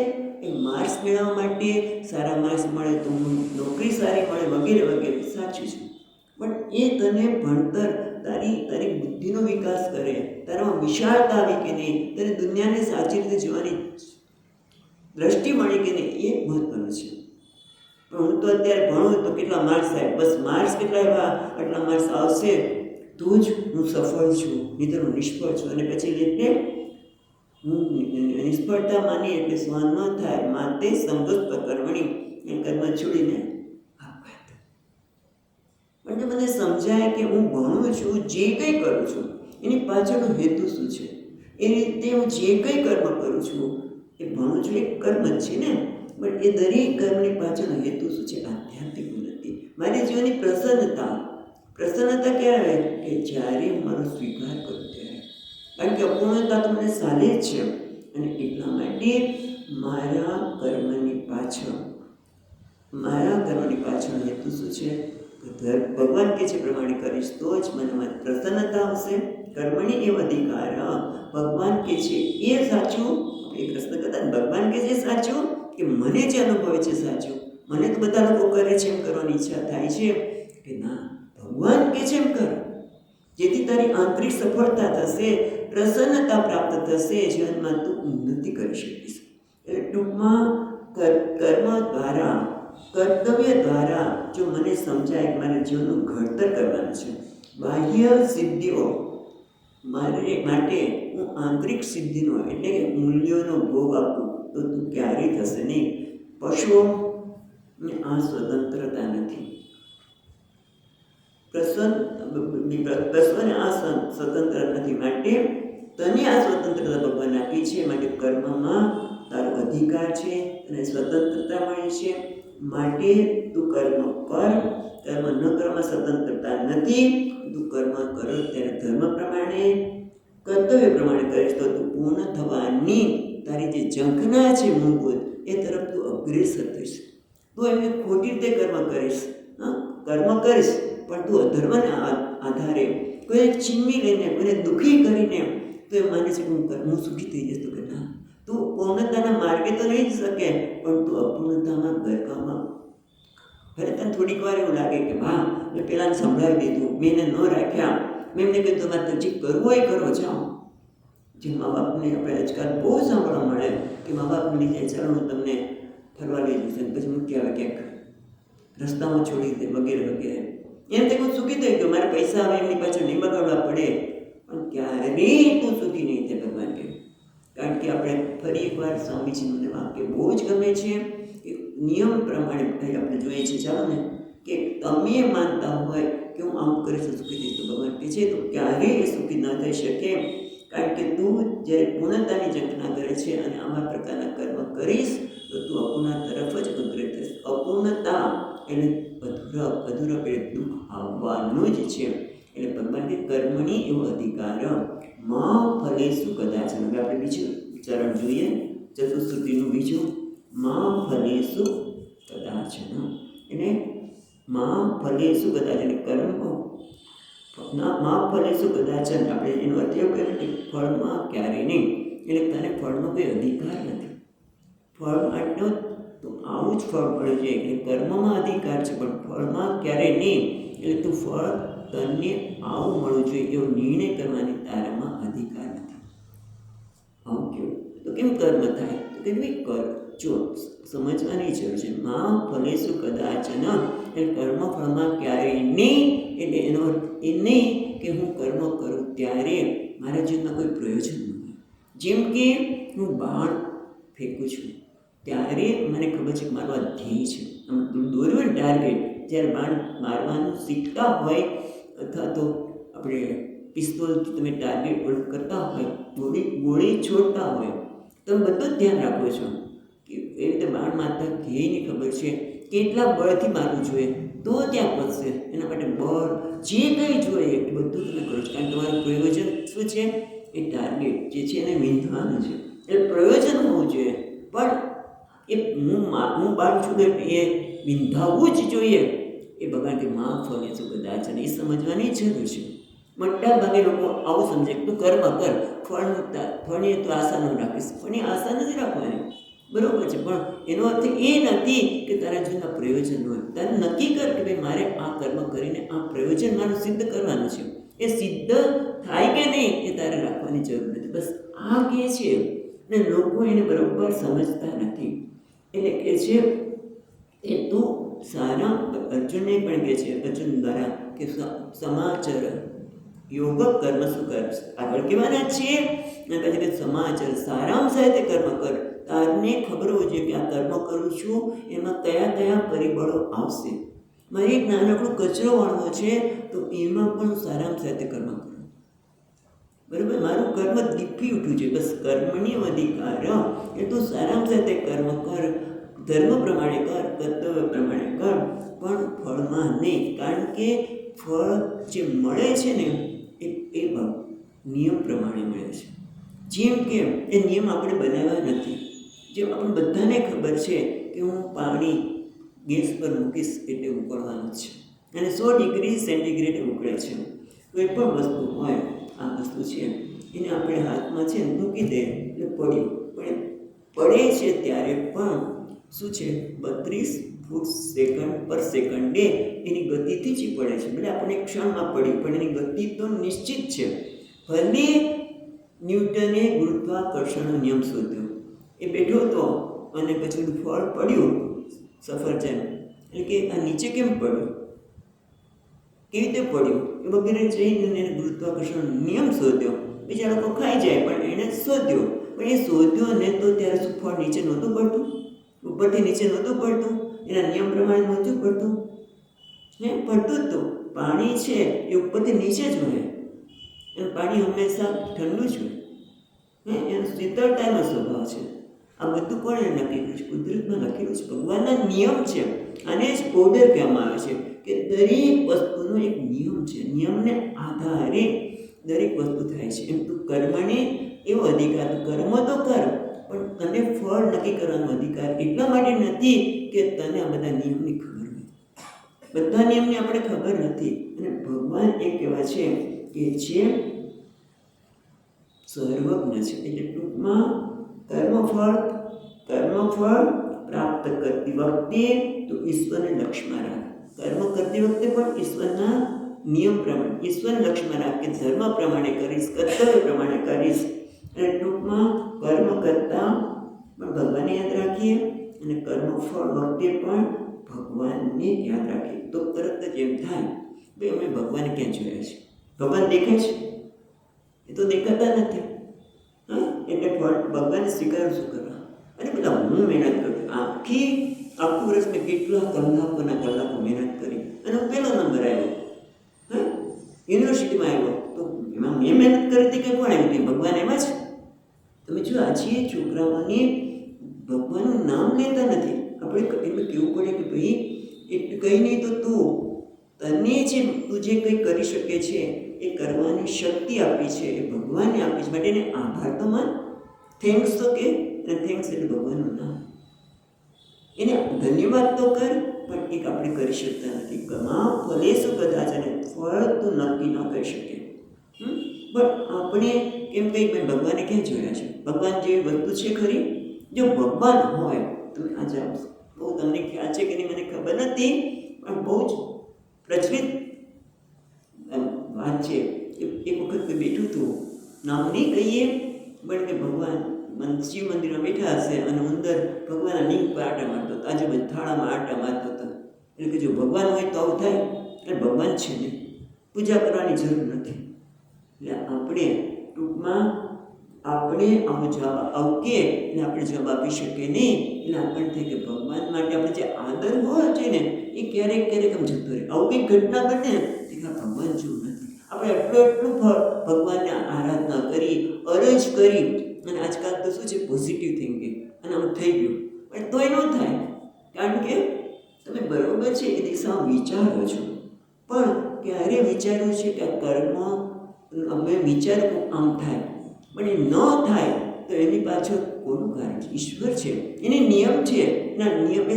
એ માર્ક્સ મેળવવા માટે, સારા માર્ક્સ મળે તો નોકરી સારી મળે વગેરે વગેરે, સાચું છે. પણ એ તને ભણતર તારી બુદ્ધિનો વિકાસ કરે, તારામાં વિશાળતા આવી કે નહીં, તને દુનિયાને સાચી રીતે જોવાની દ્રષ્ટિ મળી કે નહીં, એ મહત્વનું છે. પણ હું તો અત્યારે ભણું તો કેટલા માર્ક્સ થાય, બસ માર્ક્સ કેટલા આવ્યા, આટલા માર્ક્સ આવશે તો જ હું સફળ છું, નહીં હું નિષ્ફળ છું. અને પછી એટલે હું નિષ્ફળતા માની એટલે સ્વાન ન થાય, માટે સંગત કર્મણી એ કર્મ છોડીને આપઘાત. પણ જો મને સમજાય કે હું ભણું છું, જે કંઈ કરું છું એની પાછળનો હેતુ શું છે, એ રીતે હું જે કંઈ કર્મ કરું છું, એ ભણું છું એક કર્મ જ છે ને, પણ એ દરેક કર્મની પાછળનો હેતુ શું છે? આધ્યાત્મિક ઉન્નતિ, મારી જીવનની પ્રસન્નતા. પ્રસન્નતા ક્યારે આવે? કે જ્યારે હું મારો સ્વીકાર કરું ત્યારે. કારણ કે અપૂર્ણતા તો મને સાલે જ છે. અને એટલા માટે મારા કર્મની પાછળ હેતુ શું છે? ભગવાન કે છે પ્રમાણે કરીશ તો જ મનમાં પ્રસન્નતા આવશે. કર્મણી એવ અધિકાર. ભગવાન કે છે એ સાચું. એ કૃષ્ણ કથા ભગવાન કે છે સાચું, કે મને જે અનુભવે છે સાચું. મને તો બધા લોકો કરે છે એમ કરવાની ઈચ્છા થાય છે કે ના, ભગવાન કે છે એમ કર, જેથી તારી આંતરિક સફળતા થશે, પ્રસન્નતા પ્રાપ્ત થશે, જીવનમાં તું ઉન્નતિ કરી શકીશ. એટલે ટૂંકમાં કર્મ દ્વારા, કર્તવ્ય દ્વારા જો મને સમજાય કે મારે જીવનનું ઘડતર કરવાનું છે, બાહ્ય સિદ્ધિઓ માટે હું આંતરિક સિદ્ધિનો એટલે કે મૂલ્યોનો ભોગ આપું તો તું ક્યારેય થશે નહીં. પશુઓને આ સ્વતંત્રતા નથી. પશુઓને આ સ્વતંત્ર નથી, માટે તને આ સ્વતંત્રતા ભગવાન આપી છે. માટે કર્મમાં તારો અધિકાર છે અને સ્વતંત્રતા મળી છે. માટે તું કર્મ કર. કર્મ ન કરવામાં સ્વતંત્રતા નથી. તું કર્મ કરો ત્યારે ધર્મ પ્રમાણે, કર્તવ્ય પ્રમાણે કરીશ તો તું પૂર્ણ થવાની તારી જે ઝંખના છે મૂળભૂત એ તરફ તું અગ્રેસર થઈશ. તું એમને ખોટી રીતે કર્મ કરીશ, કર્મ કરીશ પણ તું અધર્મના આધારે કોઈ છીનવી લઈને, કોઈને દુઃખી કરીને તો એ માને છે કે હું સુખી થઈ જઈશ. તો કે ના, તું પૂર્ણતાના માર્ગે તો રહી જ શકે પણ તું અપૂર્ણતામાં ગરકામાં. ભલે તને થોડીક વાર એવું લાગે કે હા મેં પેલાને સંભળાવી દીધું, મેં એને ન રાખ્યા, મેં એમને કીધું તમારે જે કરવું હોય કરો જાઓ. જે મા બાપને આપણે આજકાલ બહુ સાંભળવા મળે કે મા બાપ મળી જાય, ચાલો હું તમને ફરવા લઈ જઈશ, પછી મૂકી આવે ક્યાંક રસ્તામાં છોડી દે વગેરે વગેરે. એમ તે હું સુખી થઈ ગયો, મારે પૈસા આવે એમની પાછળ નહીં બગાડવા પડે. પણ ક્યારેય તું સુખી નહીં થાય ભગવાન કે. કારણ કે આપણે ફરી એકવાર સ્વામીજીનું વાક્ય બહુ જ ગમે છે કે નિયમ પ્રમાણે આપણે જોઈએ છીએ, ચાલો ને, કે તમે માનતા હોય કે હું આમ કરીશ સુખી થઈશ, તો ભગવાન કહે છે તો ક્યારેય સુખી ન થઈ શકે. કારણ કે તું જ્યારે પૂર્ણતાની ઝંખના કરે છે અને આવા પ્રકારના કર્મ કરીશ તો તું અપૂર્ણ તરફ જ અગ્રે થઈશ. અપૂર્ણતા એટલે અધૂરા પેટ દુઃખ આવવાનું જ છે. એટલે ભગવાન કે કર્મણી એવો અધિકાર માં ફલેસુ કદાચ. હવે આપણે બીજું ચરણ જોઈએ, ચતુશ્રુતિનું બીજું, માં ફલેસુ કદાચ. એટલે માં ફલેસુ કદાચ એટલે કર્મ માં ફલેસુ કદાચ. આપણે એનો અર્થ એવો કહે કે ફળમાં ક્યારેય નહીં. એટલે તને ફળનો કોઈ અધિકાર નથી. ફળ આટલો તો આવું જ ફળ મળે છે. એટલે કર્મમાં અધિકાર છે પણ ફળમાં ક્યારેય નહીં. એટલે તું ફળ તને આવું મળવું જોઈએ એવો નિર્ણય કરવાની તારામાં અધિકાર નથી. આવું કેવું તો કેમ કર્મ થાય? તો કે ભાઈ જો સમજવાની જરૂર છે. માં ફલેસુ કદાચ ન એટલે કર્મ ફળમાં ક્યારેય નહીં. એટલે એનો અર્થ એ નહીં કે હું કર્મ કરું ત્યારે મારા જીવનમાં કોઈ પ્રયોજન ન હોય. જેમ કે હું બાણ ફેંકું છું ત્યારે મને ખબર છે કે મારો આ ધ્યેય છે, દોર્યું ટાર્ગેટ. જ્યારે બાણ મારવાનું શીખતા હોય અથવા તો આપણે પિસ્તોલથી તમે ટાર્ગેટ કરતા હોય, ગોળી છોડતા હોય, તમે બધું જ ધ્યાન રાખો છો કે એ રીતે બાણ મારતા ધ્યેયની ખબર છે કેટલા બળથી મારવું જોઈએ તો ત્યાં પહોંચશે. એના માટે બળ જે કંઈ જોઈએ એ બધું તમે કરો છો. કારણ કે તમારું પ્રયોજન શું છે? એ ટાર્ગેટ જે છે એને વિંધવાનું છે. એટલે પ્રયોજન હોવું જોઈએ પણ એ હું બાળ છું એ વિંધાવવું જ જોઈએ. એ ભગવાન કે માં ફલેસુ કદાચ. અને એ સમજવાની જરૂર છે. મોટા ભાગે લોકો આવું સમજે કે તું કર્મ કર, ફળની તો આશા ન રાખીશ. ફળની આશા નથી રાખવાની, બરોબર છે, પણ એનો અર્થ એ નથી કે તારા જીવનના પ્રયોજન હોય. તારે નક્કી કર કે ભાઈ મારે આ કર્મ કરીને આ પ્રયોજન મારું સિદ્ધ કરવાનું છે. એ સિદ્ધ થાય કે નહીં એ તારે રાખવાની જરૂર નથી. બસ આ કહે છે ને લોકો એને બરોબર સમજતા નથી. એટલે કહે છે એ તું સારા અર્જુનને પણ કહે છે, અર્જુન દ્વારા કે સમાચાર યોગ કર્મ શું કર આગળ કહેવાના છીએ. અને પછી કે સમાચાર સારામાં સાથે કર્મ કર. તારને ખબર હોવી જોઈએ કે આ કર્મ કરું છું એમાં કયા કયા પરિબળો આવશે. મારે એક નાનકડો કચરો વાળવો છે તો એમાં પણ સારામાં સાથે કર્મ કરું. બરાબર, મારું કર્મ દીપી ઉઠવું છે. બસ કર્મની અધિકાર એ તું સારામાં સાથે કર્મ કર, ધર્મ પ્રમાણે કર, કર્તવ્ય પ્રમાણે કર, પણ ફળમાં નહીં. કારણ કે ફળ જે મળે છે ને એ નિયમ પ્રમાણે મળે છે. જેમ કે એ નિયમ આપણે બનાવ્યા નથી. જેમ આપણે બધાને ખબર છે કે હું પાણી ગેસ પર મૂકીશ એટલે ઉકળવાનું છે અને 100 ડિગ્રી સેન્ટીગ્રેડ ઉકળે છે. કોઈ પણ વસ્તુ હોય, આ વસ્તુ છે એને આપણે હાથમાં છે મૂકી દે એટલે પડ્યું, પણ પડે છે ત્યારે પણ શું છે 32 ફૂટ સેકન્ડ પર સેકન્ડે એની ગતિથી જ પડે છે. ભલે આપણે ક્ષણમાં પડી પણ એની ગતિ તો નિશ્ચિત છે. ભલે ન્યૂટને ગુરુત્વાકર્ષણનો નિયમ શોધ્યો. એ બેઠો હતો અને પછી ફળ પડ્યું સફરજન, એટલે કે આ નીચે કેમ પડ્યું, કેવી રીતે પડ્યું એ વગેરે જઈને એને ગુરુત્વાકર્ષણનો નિયમ શોધ્યો. બીજા લોકો ખાઈ જાય પણ એણે શોધ્યો. પણ એ શોધ્યો ને તો ત્યારે શું ફળ નીચે નહોતું પડતું, ઉપરથી નીચે નહોતું પડતું, એના નિયમ પ્રમાણે નહોતું પડતું ને પડતું જ તો. પાણી છે એ ઉપરથી નીચે જ હોય, અને પાણી હંમેશા ઠંડુ જ હોય, એનો શીતળતાનો સ્વભાવ છે. આ બધું કોણે નક્કી કર્યું છે? કુદરતમાં લખેલું છે, ભગવાનના નિયમ છે. આને જ ઓર્ડર કહેવામાં આવે છે કે દરેક વસ્તુનો એક નિયમ છે. નિયમને આધારે દરેક વસ્તુ થાય છે. એમ તું કર્મને એવો અધિકાર, કર્મ તો કર, પણ તને ફળ નક્કી કરવાનો અધિકાર એટલા માટે નથી કે તને આ બધા નિયમની ખબર હોય. બધા નિયમની આપણે ખબર નથી. અને ભગવાન એક એવા છે કે જે સર્વજ્ઞ છે. એટલે ટૂંકમાં કર્મફળ પ્રાપ્ત કરતી વખતે તો ઈશ્વરને લક્ષ્યમાં રાખ. કર્મ કરતી વખતે પણ ઈશ્વરના નિયમ પ્રમાણે, ઈશ્વરને લક્ષ્યમાં રાખ કે ધર્મ પ્રમાણે કરીશ, કર્તવ્ય પ્રમાણે કરીશ. અને ટૂંકમાં કર્મ કરતાં પણ ભગવાનને યાદ રાખીએ અને કર્મફળ વખતે પણ ભગવાનને યાદ રાખીએ. તો તરત જ એમ થાય ભાઈ અમે ભગવાન ક્યાં જોયા છે? ભગવાન દેખે છે? એ તો દેખાતા નથી. એટલે ભગવાનને સ્વીકાર શું કરવા? અને બધા હું મહેનત કરું, આખું વર્ષ મેં કેટલા કલાકો મહેનત કરી અને હું પહેલો નંબર આવ્યો, યુનિવર્સિટીમાં આવ્યો. તો એમાં મેં મહેનત કરી હતી કે કોણ આવ્યું હતી? ભગવાન એમાં છે. તમે જો આજે છોકરાઓને ભગવાનનું નામ લેતા નથી. આપણે એમને કહેવું પડે કે ભાઈ એટલું કંઈ નહીં તો તને જે તું જે કંઈ કરી શકે છે એ કરવાની શક્તિ આપી છે એ ભગવાનને આપી છે, માટે એને આભાર તો માન, થેન્ક્સ તો કે. અને થેન્ક્સ એટલે ભગવાનનું નામ, એને ધન્યવાદ તો કર. પણ એક આપણે કરી શકતા નથી. કમા ફલે શું કદાચ, અને ફળ તો નક્કી ન કરી શકીએ. પણ આપણે કેમ કંઈ ભગવાને ક્યાં જોયા છે? ભગવાન જેવી વસ્તુ છે ખરી? જો ભગવાન હોય, તમે આજે બહુ તમને ખ્યાલ છે કે નહીં મને ખબર નથી, પણ બહુ જ પ્રચલિત વાત છે. એક વખત કોઈ બેઠું હતું, નામ નહીં કહીએ, પણ કે ભગવાન શિવ મંદિરમાં બેઠા હશે અને અંદર ભગવાનના લિંગ પર આટા મારતો હતો, આજુબાજુ થાળામાં આટા મારતો હતો. એટલે કે જો ભગવાન હોય તો આવું થાય? એટલે ભગવાન છે નહીં, પૂજા કરવાની જરૂર નથી. એટલે આપણે ટૂંકમાં આપણે આવો જવાબ આવું કે એટલે આપણે જવાબ આપી શકીએ નહીં. એટલે આપણને થાય કે ભગવાન માટે આપણે જે આદર હોવો જોઈએ ને એ ક્યારેક આમ જતો રહે. આવું કંઈક ઘટના બને કે ભગવાન જેવું નથી. આપણે એટલું ભગવાનને આરાધના કરી, અરજ કરી, અને આજકાલ તો શું છે પોઝિટિવ થિંકિંગ, અને આમ થઈ ગયું. પણ તોય ન થાય, કારણ કે તમે બરાબર છે એ દિશામાં વિચારો છો, પણ ક્યારે વિચાર્યું છે કે આ કર્મ અમે વિચારો આમ થાય, પણ એ ન થાય તો એની પાછળ કોનું કારણ છે? ઈશ્વર છે, એને નિયમ છે. એના નિયમ એ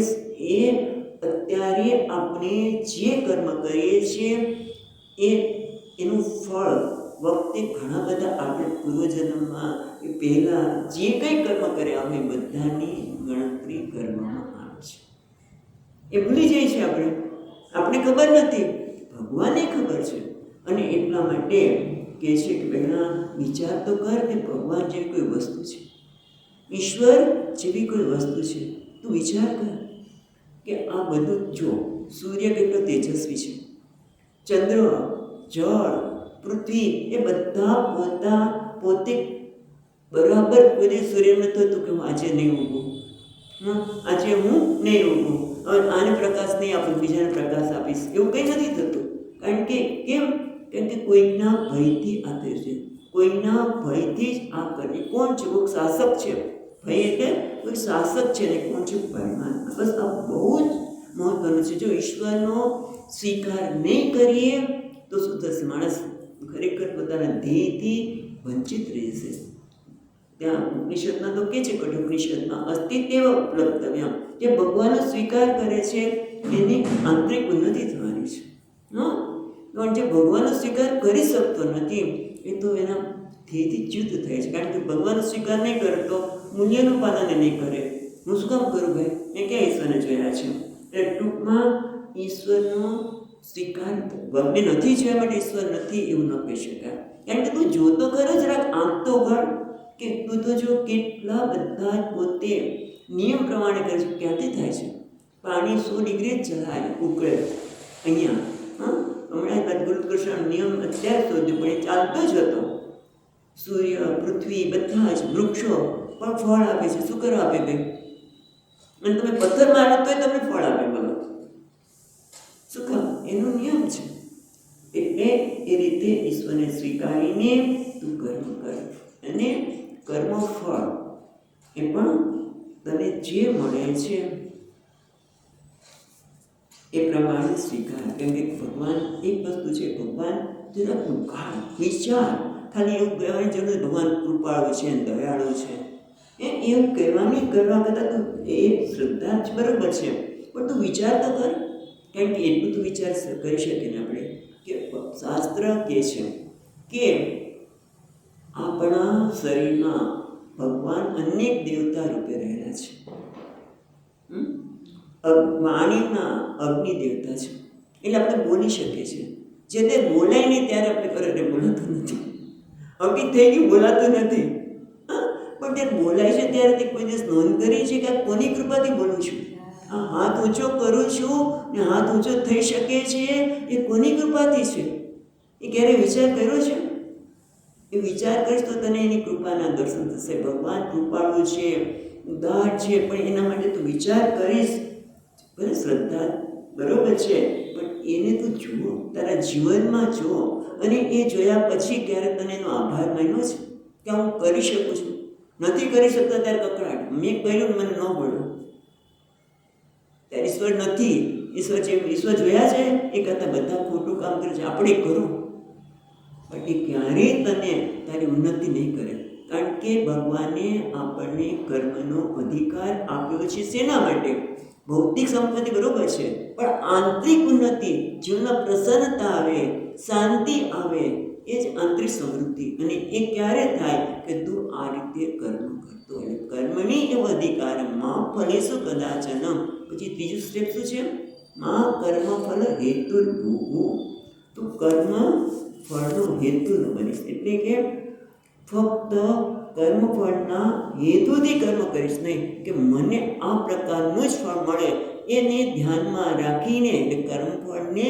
અત્યારે આપણે જે કર્મ કરીએ છીએ એનું ફળ વખતે ઘણા બધા આપણે પૂર્વજન્મમાં એ પહેલાં જે કંઈ કર્મ કર્યા અમે બધાની ગણતરી કરવામાં આવે છે. એ ભૂલી જાય છે આપણે ખબર નથી, ભગવાનને ખબર છે. અને એટલા માટે કહે છે કે પહેલાં વિચાર તો કર કે ભગવાન જેવી કોઈ વસ્તુ છે, ઈશ્વર જેવી કોઈ વસ્તુ છે. તું વિચાર કર કે આ બધું જો સૂર્ય કેટલો તેજસ્વી છે, ચંદ્ર, જળ, પૃથ્વી એ બધા પોતે બરાબર કોઈ સૂર્યને થતું કે હું આજે નહીં ઊભું, આજે હું નહીં ઊભું, હવે આને પ્રકાશ નહીં આપું, બીજાને પ્રકાશ આપીશ, એવું કંઈ નથી થતું. કારણ કે કેમ? કારણ કે કોઈકના ભયથી આ કરે છે, કોઈના ભયથી જ આ કરે. કોણ છે? કોઈ શાસક છે. ભય એટલે કોઈ શાસક છે ને કોણ છે? ભયમાન. બસ આ બહુ જ મહત્વનું છે. જો ઈશ્વરનો સ્વીકાર નહીં કરીએ તો શું થશે? માણસ ખરેખર પોતાના ધ્યેયથી વંચિત રહેશે. ત્યાં ઉપનિષદમાં તો કે છે, કઠોપનિષદમાં અસ્તિત્વ ઉપલબ્ધવ્યમ, જે ભગવાનનો સ્વીકાર કરે છે એની આંતરિક ઉન્નતિ થવાની છે. પણ જે ભગવાનનો સ્વીકાર કરી શકતો નથી એ તો એના ધ્યેયથી ચ્યુત થાય છે. કારણ કે ભગવાનનો સ્વીકાર નહીં કરે તો મૂલ્યનું પાલન નહીં કરે. હું શું કામ કરું ભાઈ? મેં ક્યાં ઈશ્વરને જોયા છે? એટલે ટૂંકમાં ઈશ્વરનો સ્વીકાર ગમે નથી જોયા માટે ઈશ્વર નથી એવું ન કહી શકાય. કારણ કે તું જોતો ખરો જરાક આમ તો ગણ કે તું તો જો કેટલા બધા પોતે નિયમ પ્રમાણે કરે છે. ક્યાંથી થાય છે? પાણી 100 ડિગ્રી જ ચલાય ઉકળે અહીંયા. હા, હમણાં ગુરુત્વાકર્ષણ નિયમ અત્યારે શોધ્યો પણ એ ચાલતો જ હતો. સૂર્ય, પૃથ્વી, બધા જ વૃક્ષો પણ ફળ આપે છે. શું કરવા આપે ભાઈ? અને તમે પથ્થર મારો તોય તમને ફળ આપે. બોલો શું કામ? એનો નિયમ છે. એટલે એ રીતે ઈશ્વરને સ્વીકારીને તું કર્મ કર અને કર્મ ફળ એ પણ તને જે મળે છે એ પ્રમાણે સ્વીકાર. કેમ કે ભગવાન એક વસ્તુ છે, ભગવાન જરા ઉઘાડ વિચાર. ખાલી એવું કહેવાની જરૂર ભગવાન કૃપાળુ છે, દયાળુ છે, એવું કહેવાની કરવા કરતાં તું એ શ્રદ્ધા જ બરાબર છે, પણ તું વિચાર તો કર. કારણ કે એટલું તો વિચાર કરી શકીએ ને આપણે કે શાસ્ત્ર કહે છે કે આપણા શરીરમાં ભગવાન અનેક દેવતા રૂપે રહેલા છે. વાણીમાં અગ્નિ દેવતા છે, એટલે આપણે બોલી શકીએ છીએ. જે તે બોલાય નહીં ત્યારે આપણે કરે બોલાતું નથી. અગ્નિ થઈ ગયું, બોલાતું નથી. પણ ત્યારે બોલાય છે ત્યારે તે કોઈ દિવસ નોંધ કરી છે કે આ કોની કૃપાથી બોલું છું? આ હાથ ઊંચો કરું છું ને હાથ ઊંચો થઈ શકે છે એ કોની કૃપાથી છે? એ ક્યારે વિચાર કર્યો છે? એ વિચાર કરીશ તો તને એની કૃપાના દર્શન થશે. ભગવાન કૃપાળુ છે, ઉદાર છે, પણ એના માટે તું વિચાર કરીશ. ભલે શ્રદ્ધા બરોબર છે, પણ એને તું જુઓ, તારા જીવનમાં જુઓ, અને એ જોયા પછી ક્યારે તને એનો આભાર માન્યો છે કે હું કરી શકું છું? નથી કરી શકતા ત્યારે કકડાટ. મેં કર્યું મને ન મળ્યું ત્યારે ઈશ્વર નથી. ઈશ્વર છે, ઈશ્વર જોયા છે એ કરતાં બધા ખોટું કામ કરે છે. આપણે કરો પણ એ ક્યારેય તને તારી ઉન્નતિ નહીં કરે. કારણ કે ભગવાને આપણને કર્મનો અધિકાર આપ્યો છે. શેના માટે? ભૌતિક સંપત્તિ બરોબર છે, પણ આંતરિક ઉન્નતિ, જીવનમાં પ્રસન્નતા આવે, શાંતિ આવે, એ જ આંતરિક સમૃદ્ધિ. અને એ ક્યારે થાય કે તું આ રીતે કર્મ કરતો હોય. કર્મની એવો અધિકાર માં ફલેશુ કદાચનમ. પછી ત્રીજું સ્ટેપ શું છે? માં કર્મ ફલ હેતુ ભૂવું. તું કર્મ ફળનો હેતુ ન બનીશ. એટલે કે ફક્ત કર્મફળના હેતુથી કર્મ કરીશ નહીં, કે મને આ પ્રકારનું જ ફળ મળે એને ધ્યાનમાં રાખીને એટલે કર્મફળને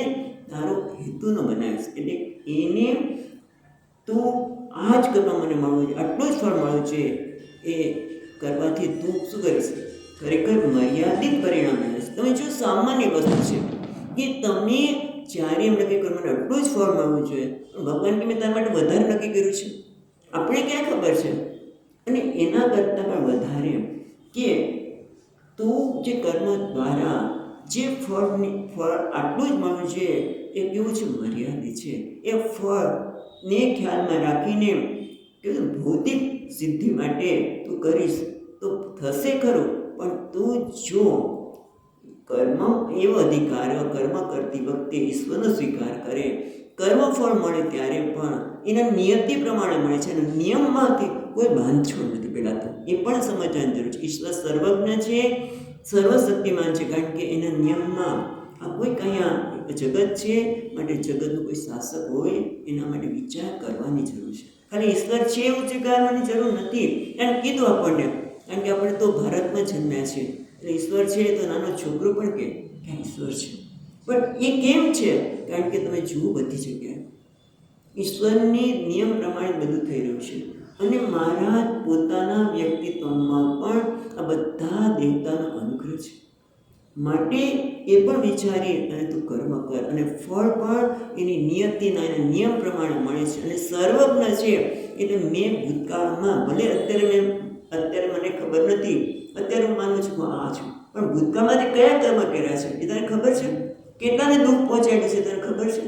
તારો હેતુ ન બનાવીશ. એટલે એને તું આ જ કરવા મને મળવું છે, આટલું જ ફળ મળવું છે, એ કરવાથી તું શું કરીશ? ખરેખર મર્યાદિત પરિણામ મેળવીશ. તમે જો સામાન્ય વસ્તુ છે કે તમે જ્યારે એમ નક્કી કરો મને આટલું જ ફળ મળવું જોઈએ, ભગવાન કે મેં તારા માટે વધારે નક્કી કર્યું છે. આપણે ક્યાં ખબર છે? અને એના કરતાં પણ વધારે કે તું જે કર્મ દ્વારા જે ફળ આટલું જ મળવું છે એ કેવું છે? મર્યાદિત છે. એ ફળને ખ્યાલમાં રાખીને કે ભૌતિક સિદ્ધિ માટે તું કરીશ તો થશે ખરું, પણ તું જો કર્મ એવો અધિકાર કર્મ કરતી વખતે ઈશ્વરનો સ્વીકાર કરે, કર્મફળ મળે ત્યારે પણ એના નિયતિ પ્રમાણે મળે છે. અને નિયમમાંથી કોઈ બાંધછોડ નથી. પહેલાં તો એ પણ સમજવાની જરૂર છે. ઈશ્વર સર્વજ્ઞ છે, સર્વશક્તિમાન છે, કારણ કે એના નિયમમાં આ કોઈ કયા જગત છે માટે જગતનું કોઈ શાસક હોય એના માટે વિચાર કરવાની જરૂર છે. ખાલી ઈશ્વર છે એવું સ્વીકારવાની જરૂર નથી. એમ કીધું આપણને, કારણ કે આપણે તો ભારતમાં જન્મ્યા છે એટલે ઈશ્વર છે તો નાનો છોકરો પણ કે ઈશ્વર છે. પણ એ કેમ છે? કારણ કે તમે જુઓ બધી જગ્યાએ ઈશ્વરની નિયમ પ્રમાણે બધું થઈ રહ્યું છે. અને મારા પોતાના વ્યક્તિત્વમાં પણ આ બધા દેવતાનો અનુગ્રહ છે. માટે એ પણ વિચારી અને તું કર્મ કર, અને ફળ પણ એની નિયતિના એના નિયમ પ્રમાણે મળે છે. અને સર્વજ્ઞ છે એટલે મેં ભૂતકાળમાં ભલે અત્યારે મને ખબર નથી, અત્યારે હું માનું છું આ છું, પણ ભૂતકાળમાંથી કયા કર્મ કર્યા છે એ તને ખબર છે? કેટલાને દુઃખ પહોંચાડ્યું છે તને ખબર છે?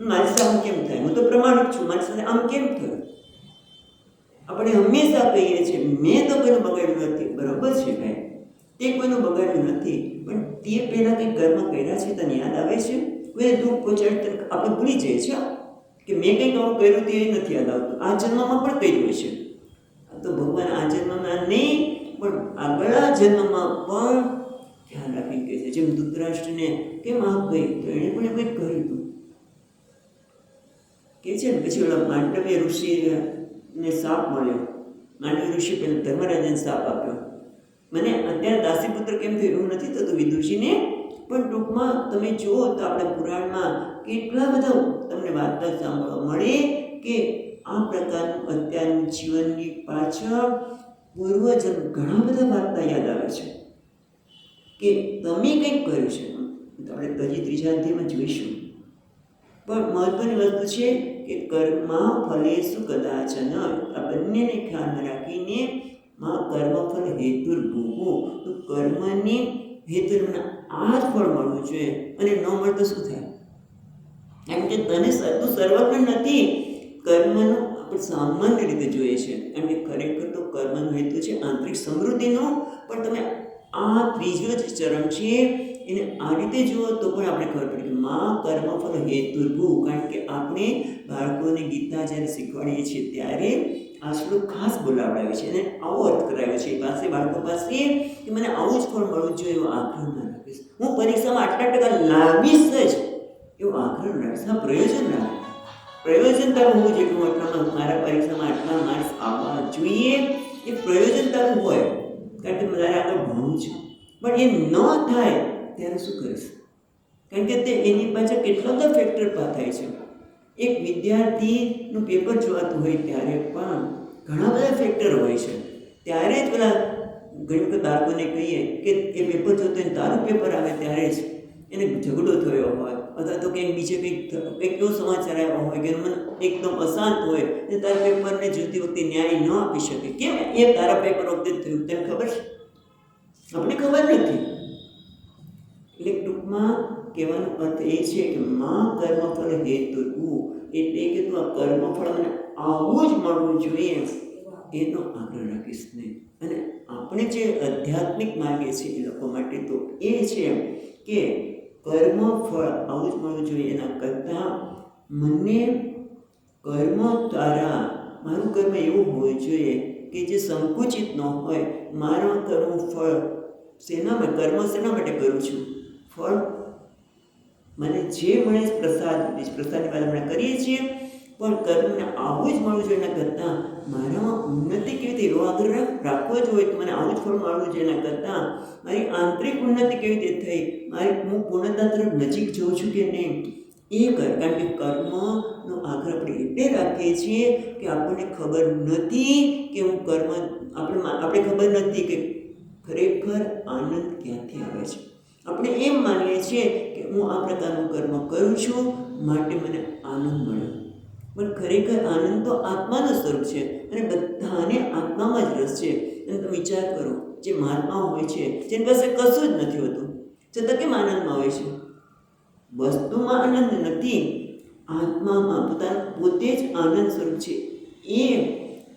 મારી સાથે આમ કેમ થાય? હું તો પ્રમાણિક છું, મારી સાથે આમ કેમ થયું? આપણે હંમેશા કહીએ છીએ મેં તો કોઈનું બગાડ્યું નથી. બરાબર છે ભાઈ, તે કોઈનું બગાડ્યું નથી, પણ તે પહેલાં કંઈ કર્મ કર્યા છે તને યાદ આવે છે? કોઈ દુઃખ પહોંચાડ્યું આપણે ભૂલી જઈએ છીએ કે મેં કંઈક આવું કર્યું તે નથી યાદ આવતું. આ જન્મમાં પણ કર્યું છે. તો ભગવાન આ જન્મમાં નહીં પણ આગળના જન્મમાં પણ ધ્યાન રાખી કહે છે. જેમ ધૃતરાષ્ટ્રને કેમ આગ ગઈ તો એણે પણ કંઈક કર્યું હતું કે છે ને પછી ઓલા માંડવ્ય ઋષિને શાપ મળ્યો. માંડવ્ય ઋષિ પેલા ધર્મરાજાને શાપ આપ્યો. મને અત્યારે દાસીપુત્ર કેમ થયું એવું નથી થતું વિદુષીને, પણ ટૂંકમાં તમે જુઓ તો આપણા પુરાણમાં કેટલા બધા તમને વાર્તા સાંભળવા મળે કે આ પ્રકારનું અત્યારનું જીવનની પાછળ પૂર્વજન્મ ઘણા બધા વાર્તા યાદ આવે છે કે તમે કંઈક કર્યું છે. તો આપણે હજી ત્રીજા અધ્યાયમાં જોઈશું. પણ મહત્વની વસ્તુ છે કે કર્મા ફલેષુ કદાચન, આ બંનેને ખ્યાલમાં રાખીને કર્મફળ હેતુર્ભુવો, તો કર્મની હેતુને આ જ ફળ મળવું જોઈએ, અને ન મળે તો શું થાય? એમ કે તને તું સર્વજ્ઞ નથી. કર્મનું આપણે સામાન્ય રીતે જોઈએ છે, એમ કે ખરેખર તો કર્મનો હેતુ છે આંતરિક સમૃદ્ધિનો. પણ તમે આ ત્રીજો જ ચરણ છે એને આ રીતે જુઓ તો પણ આપણે ખબર પડે કે કર્મફળ હેતુર્ભુ. કારણ કે આપણે બાળકોને ગીતા જ્યારે શીખવાડીએ છીએ ત્યારે આ શ્લોક ખાસ બોલાવડાવે છે અને આવો અર્થ કરાવ્યો છે પાસે બાળકો પાસે કે મને આવું જ ફળ મળવું જોઈએ એવો આગ્રહ ના રાખીશ. હું પરીક્ષામાં આટલા ટકા લાવીશ જ એવો આગ્રહ રાખીશ. હા, પ્રયોજન રાખે, પ્રયોજન તારું હોવું જોઈએ. હું આટલામાં મારા પરીક્ષામાં આટલા માર્ક્સ આવવા જોઈએ એ પ્રયોજન તારું હોય, કારણ કે મારે આગળ ભણવું છે. પણ એ ન થાય ત્યારે શું કરીશ? કારણ કે તે એની પાછળ કેટલા બધા ફેક્ટર થાય છે. એક વિદ્યાર્થીનું પેપર જોવાતું હોય ત્યારે પણ ઘણા બધા ફેક્ટર હોય છે. ત્યારે જ પેલા ઘણી વખત બાળકોને કહીએ કે એ પેપર જોતો હોય તારું પેપર આવે ત્યારે જ એને ઝઘડો થયો હોય, અથવા તો કંઈક બીજે કંઈક એવો સમાચાર આવ્યો હોય કે મન એકદમ અશાંત હોય અને તારા પેપરને જોતી વખતે ન્યાય ન આપી શકે. કેમ? એ તારા પેપર વખતે થયું, તને ખબર છે? આપણે ખબર નથી. એટલે ટૂંકમાં કહેવાનો અર્થ એ છે કે કર્મફળ હેતુર્ભુ, એટલે કે તું આ કર્મફળ મને આવું જ મળવું જોઈએ એનો આગ્રહ રાખીશ નહીં. અને આપણે જે આધ્યાત્મિક માર્ગે છે એ લોકો માટે તો એ છે કે કર્મફળ આવું જ મળવું જોઈએ એના કરતાં મને કર્મ દ્વારા મારું કર્મ એવું હોવું જોઈએ કે જે સંકુચિત ન હોય. મારા કર્મ ફળ કર્મ શેના માટે કરું છું? ફળ મને જે મળે પ્રસાદની વાત આપણે કરીએ છીએ, પણ કર્મને આવું જ મળવું જોઈએ એના કરતાં મારામાં ઉન્નતિ કેવી રીતે એવો આગ્રહ રાખવો જ હોય તો મને આવું જ ફળ મળવું જોઈએ એના કરતાં મારી આંતરિક ઉન્નતિ કેવી રીતે થઈ, હું પૂર્ણતા તરફ નજીક જઉં છું કે નહીં એ કર. કારણ કે કર્મનો આગ્રહ આપણે એટલે રાખીએ છીએ કે આપણને ખબર નથી કે હું કર્મ આપણે ખબર નથી કે ખરેખર આનંદ ક્યાંથી આવે છે. આપણે એમ માનીએ છીએ કે હું આ પ્રકારનું કર્મ કરું છું માટે મને આનંદ મળ્યો, પણ ખરેખર આનંદ તો આત્માનું સ્વરૂપ છે અને બધાને આત્મામાં જ રસ છે. અને તમે વિચાર કરો, જે મહાત્માઓ હોય છે જેની પાસે કશું જ નથી હોતું છતાં કેમ આનંદમાં હોય છે? વસ્તુમાં આનંદ નથી, આત્મામાં પોતે જ આનંદ સ્વરૂપ છે. એ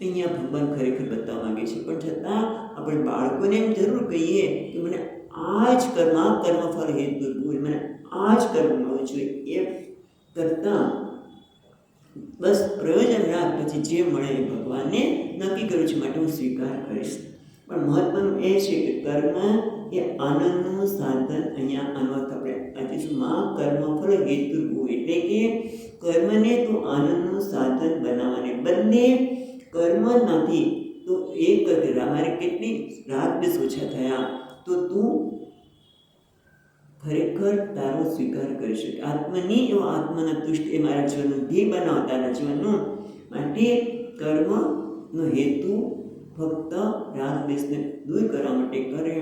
અહીંયા ભગવાન ખરેખર બતાવવા માંગે છે. પણ છતાં આપણે બાળકોને એમ જરૂર કહીએ કે મને આ જ કર્મફળ હેતુર્ભુ, મને આ જ કર્મ મળવું જોઈએ. એ કરતાં બસ પ્રયોજન રાખ, પછી જે મળે એ ભગવાનને નક્કી કર્યું છે માટે હું સ્વીકાર કરીશ. પણ મહત્વનું એ છે કે કર્મ એ આનંદનું સાધન. અહીંયા આનો અર્થ આપણે આપીશું કર્મફળ હેતુર્ભુ, એટલે કે કર્મને તું આનંદનું સાધન બનાવવાને બદલે કર્મમાંથી તો એક મારે કેટલી રાગ દ્વેષ ઓછા થયા તો તું ખરેખર તારો સ્વીકાર કરી શકે. આત્મની એવો આત્માના તુષ્ટ એ મારા જીવનનું ધ્યેય બનાવ, તારા જીવનનું. માટે કર્મનો હેતુ ફક્ત રાગ દ્વેષને દૂર કરવા માટે કરે.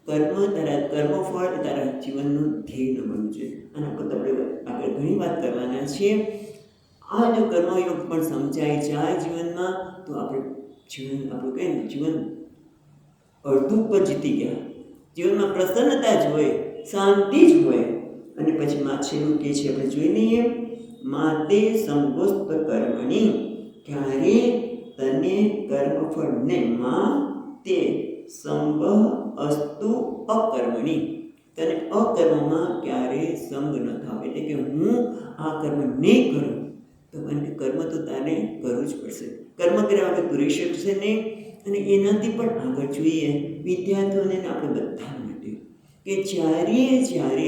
કર્મફળ તારા જીવનનું ધ્યેય ન બનવું જોઈએ. આના પર આપણે આગળ ઘણી વાત કરવાના છીએ. આ જો કર્મયોગ પણ સમજાય જાય જીવનમાં તો આપણું જીવન અડધું પર જીતી ગયા. જીવનમાં પ્રસન્નતા જ હોય, શાંતિ જ હોય. અને પછી છેલ્લું કે છે આપણે જોઈ લઈએ, માતે સંગોસ્ત કર્મણી, ક્યારે તને કર્મફળ ને તે સંગ અસ્તુ અકર્મણી, તને અકર્મમાં ક્યારે સંગ ન થાવ. એટલે કે હું આ કર્મ નહીં કરું તો કર્મ તો તારે કરવું જ પડશે. કર્મ કર્યા વગર તું રહી શકશે નહીં. અને એનાથી પણ આગળ જોઈએ વિદ્યાર્થીઓને આપણે બધા માટે કે જ્યારે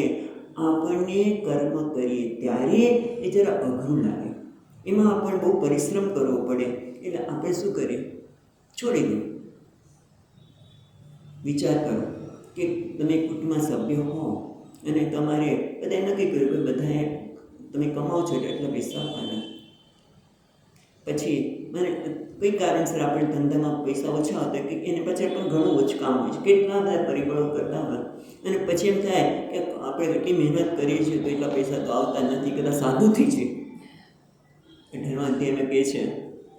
આપણને કર્મ કરીએ ત્યારે એ જરા અઘરું લાગે. એમાં આપણે બહુ પરિશ્રમ કરવો પડે. એટલે આપણે શું કરીએ? છોડી દો. વિચાર કરો કે તમે કુટુંબમાં સભ્ય હો અને તમારે બધાએ નક્કી કર્યું કે બધાએ તમે કમાવો છો એટલે એટલા પૈસા આપવાના. પછી મને કઈ કારણસર આપણે ધંધામાં પૈસા ઓછા હતા કે એને પાછળ પણ ઘણું ઓછું કામ હોય છે, કેટલા બધા પરિબળો કરતા હોય, અને પછી એમ થાય કે આપણે એટલી મહેનત કરીએ છીએ તો એટલા પૈસા તો આવતા નથી, કદાચ સાદું થઈ છે. ધર્માધ્યાયમાં કહે છે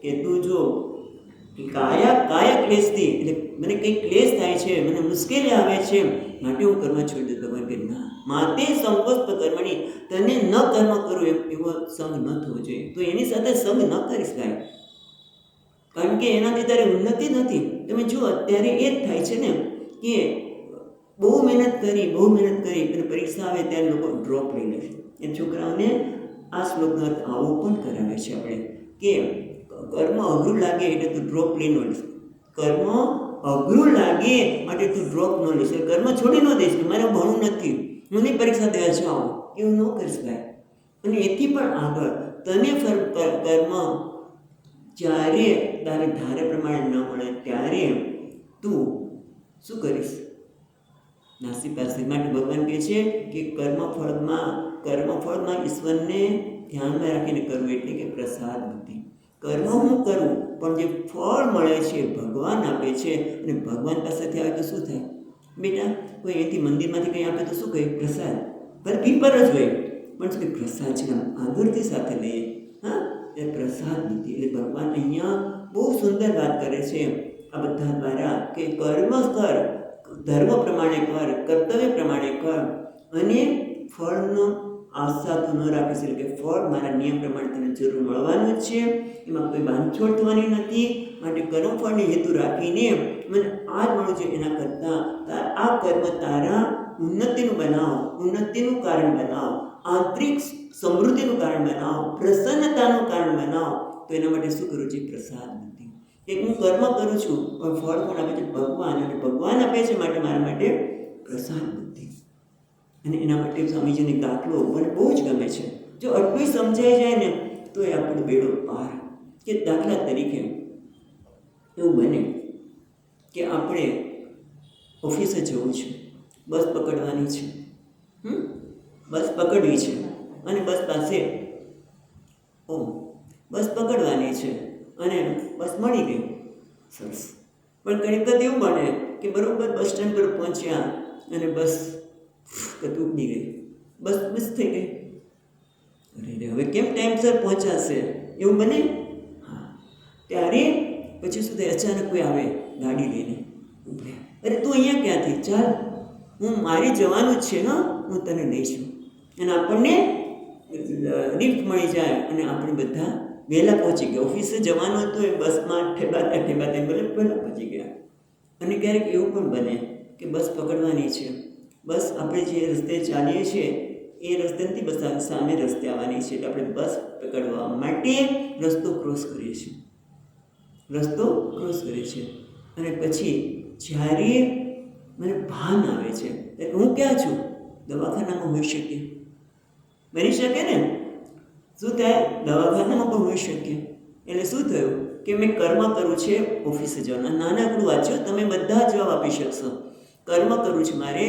કે તું જો કાયા ક્લેશથી, એટલે મને કંઈ ક્લેશ થાય છે, મને મુશ્કેલી આવે છે, માટે હું કર્મ છોડી દઉં. તમારે કે ના, માતે સંકોચ કર્મણી, તને ન કર્મ કરવું એવો સંગ ન થવો જોઈએ. તો એની સાથે સંગ ન કરીશ કાંઈ, કારણ કે એનાથી તારી ઉન્નતિ નથી. તમે જુઓ અત્યારે એ જ થાય છે ને કે બહુ મહેનત કરી અને પરીક્ષા આવે ત્યારે લોકો ડ્રોપ લઈ લે છે. એ છોકરાઓને આ શ્લોકનો અર્થ આવો પણ કરાવે છે આપણે કે કર્મ અઘરું લાગે એટલે તું ડ્રોપ લઈ ન લઈશ. કર્મ અઘરું લાગે માટે તું ડ્રોપ ન લઈશ, કર્મ છોડી ન દઈશ કે મારે ભણવું નથી, હું નહીં પરીક્ષા દેવા જાઉં, એવું ન કરીશ ભાઈ. અને એથી પણ આગળ તને કર્મ જ્યારે તારે ધારે પ્રમાણે ન મળે ત્યારે તું શું કરીશ? નાસી પાસે. માટે ભગવાન કહે છે કે કર્મફળમાં ઈશ્વરને ધ્યાનમાં રાખીને કરવું, એટલે કે પ્રસાદ બુદ્ધિ. કર્મ હું કરું પણ જે ફળ મળે છે ભગવાન આપે છે, અને ભગવાન પાસેથી આવે તો શું થાય બેટા? કોઈ અહીંથી મંદિરમાંથી કંઈ આપે તો શું કહે? પ્રસાદ. ભલે પીપર જ હોય પણ શું પ્રસાદ છે, આદરથી સાથે લઈએ. હા, એ પ્રસાદ બુદ્ધિ. એટલે ભગવાન અહીંયા બહુ સુંદર વાત કરે છે આ બધા દ્વારા કે કર્મ કર, ધર્મ પ્રમાણે કર, કર્તવ્ય પ્રમાણે કર, અને ફળનો આશા તું ન રાખીશ. એટલે કે ફળ મારા નિયમ પ્રમાણે તને જરૂર મળવાનું જ છે, એમાં કોઈ બાંધછોડ થવાની નથી. માટે કર્મફળને હેતુ રાખીને મને આ જ મળવું છે, એના કરતાં આ કર્મ તારા ઉન્નતિનું બનાવ, ઉન્નતિનું કારણ બનાવ, આંતરિક સમૃદ્ધિનું કારણ બનાવ, પ્રસન્નતાનું કારણ બનાવ. તો એના માટે શું કરવું છે? પ્રસાદ બુદ્ધિ. કે હું કર્મ કરું છું પણ ફળ પણ આપે છે ભગવાન, અને ભગવાન આપે છે માટે મારા માટે પ્રસાદ બુદ્ધિ. અને એના માટે સ્વામીજીનો દાખલો મને બહુ જ ગમે છે. જો આટલું સમજાઈ જાય ને તો એ આપણો બેડો પાર. કે દાખલા તરીકે એવું બને કે આપણે ઓફિસે જવું છે, બસ પકડવાની છે, બસ પકડવી છે, અને બસ પાસે બસ પકડવાની છે અને બસ મળી ગઈ, સરસ. પણ ઘણી વખત એવું બને કે બરાબર બસ સ્ટેન્ડ પર પહોંચ્યા અને બસ તૂટી ગઈ, બસ મિસ થઈ ગઈ. અરે હવે કેમ ટાઈમસર પહોંચાશે? એવું બને. હા, ત્યારે પછી શું થાય? અચાનક કોઈ આવે ગાડી લઈને, અરે તું અહીંયા ક્યાંથી? ચાલ, હું મારે જવાનું જ છે, હા, હું તને લઈ છું. અને આપણને લિફ્ટ મળી જાય અને આપણે બધા વહેલા પહોંચી ગયા. ઓફિસે જવાનું હતું એ બસમાં ઠેબાતા ભલે પહેલાં પહોંચી ગયા. અને ક્યારેક એવું પણ બને કે બસ પકડવાની છે, બસ આપણે જે રસ્તે ચાલીએ છીએ એ રસ્તે નથી, બસ સામે રસ્તે આવવાની છે. એટલે આપણે બસ પકડવા માટે રસ્તો ક્રોસ કરીએ છીએ, અને પછી જ્યારે મને ભાન આવે છે એટલે હું ક્યાં છું? દવાખાનામાં હોઈ શકે, બની શકે ને. શું થાય? દવાખાનામાં પણ હોઈ શકે. એટલે શું થયું કે મેં કર્મ કરું છે ઓફિસે જવાના. નાનકડું વાંચો, તમે બધા જવાબ આપી શકશો. કર્મ કરું છું મારે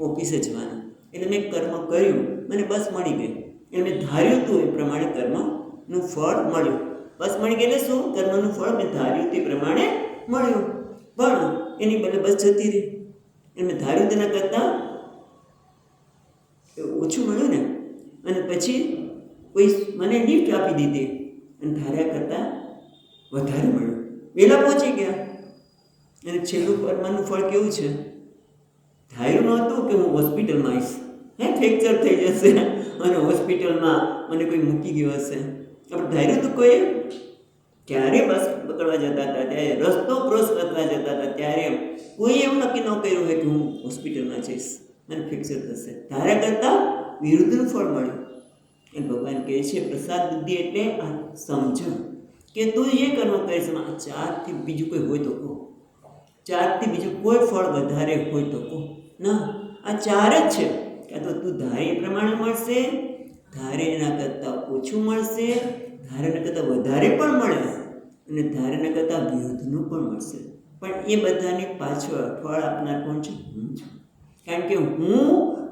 ઓફિસે જવાનું, એટલે મેં કર્મ કર્યું, મને બસ મળી ગઈ. એટલે મેં ધાર્યું હતું એ પ્રમાણે કર્મનું ફળ મળ્યું. બસ મળી ગઈ એટલે શું? કર્મનું ફળ મેં ધાર્યું તે પ્રમાણે મળ્યું, પણ એની બદલે બસ જતી રહી. એટલે મેં ધાર્યું તેના કરતાં ઓછું મળ્યું ને. અને પછી કોઈ મને લિફ્ટ આપી દીધી અને ધાર્યા કરતાં વધારે મળ્યું, વહેલા પહોંચી ગયા. અને છેલ્લું કર્મનું ફળ કેવું છે? ધાર્યું નહોતું કે હું હોસ્પિટલમાં આવીશ, ફ્રેક્ચર થઈ જશે અને હોસ્પિટલમાં મને કોઈ મૂકી ગયો હશે. આપણે ધાર્યું હતું કોઈએ ક્યારે બસ પકડવા જતા હતા ત્યારે, રસ્તો ક્રોસ કરવા જતા હતા ત્યારે કોઈ એવું નક્કી ન કર્યું હોય કે હું હોસ્પિટલમાં જઈશ, મને ફ્રેક્ચર થશે. ધાર્યા કરતાં વિરુદ્ધનું ફળ મળ્યું. એ ભગવાન કહે છે પ્રસાદ બુદ્ધિ એટલે આ સમજણ કે તું એ કર્મ કરીશ, આ ચારથી બીજું કોઈ હોય તો કહો, ચારથી બીજું કોઈ ફળ વધારે હોય તો કહો ના. આ ચાર જ છે. કાં તો તું ધારે એ પ્રમાણે મળશે, ધારે એના કરતાં ઓછું મળશે, ધાર્યા કરતાં વધારે પણ મળે અને ધાર્યા કરતાં વિરુદ્ધનું પણ મળશે. પણ એ બધાને પાછળ ફળ આપનાર કોણ છે? હું છું. કારણ કે હું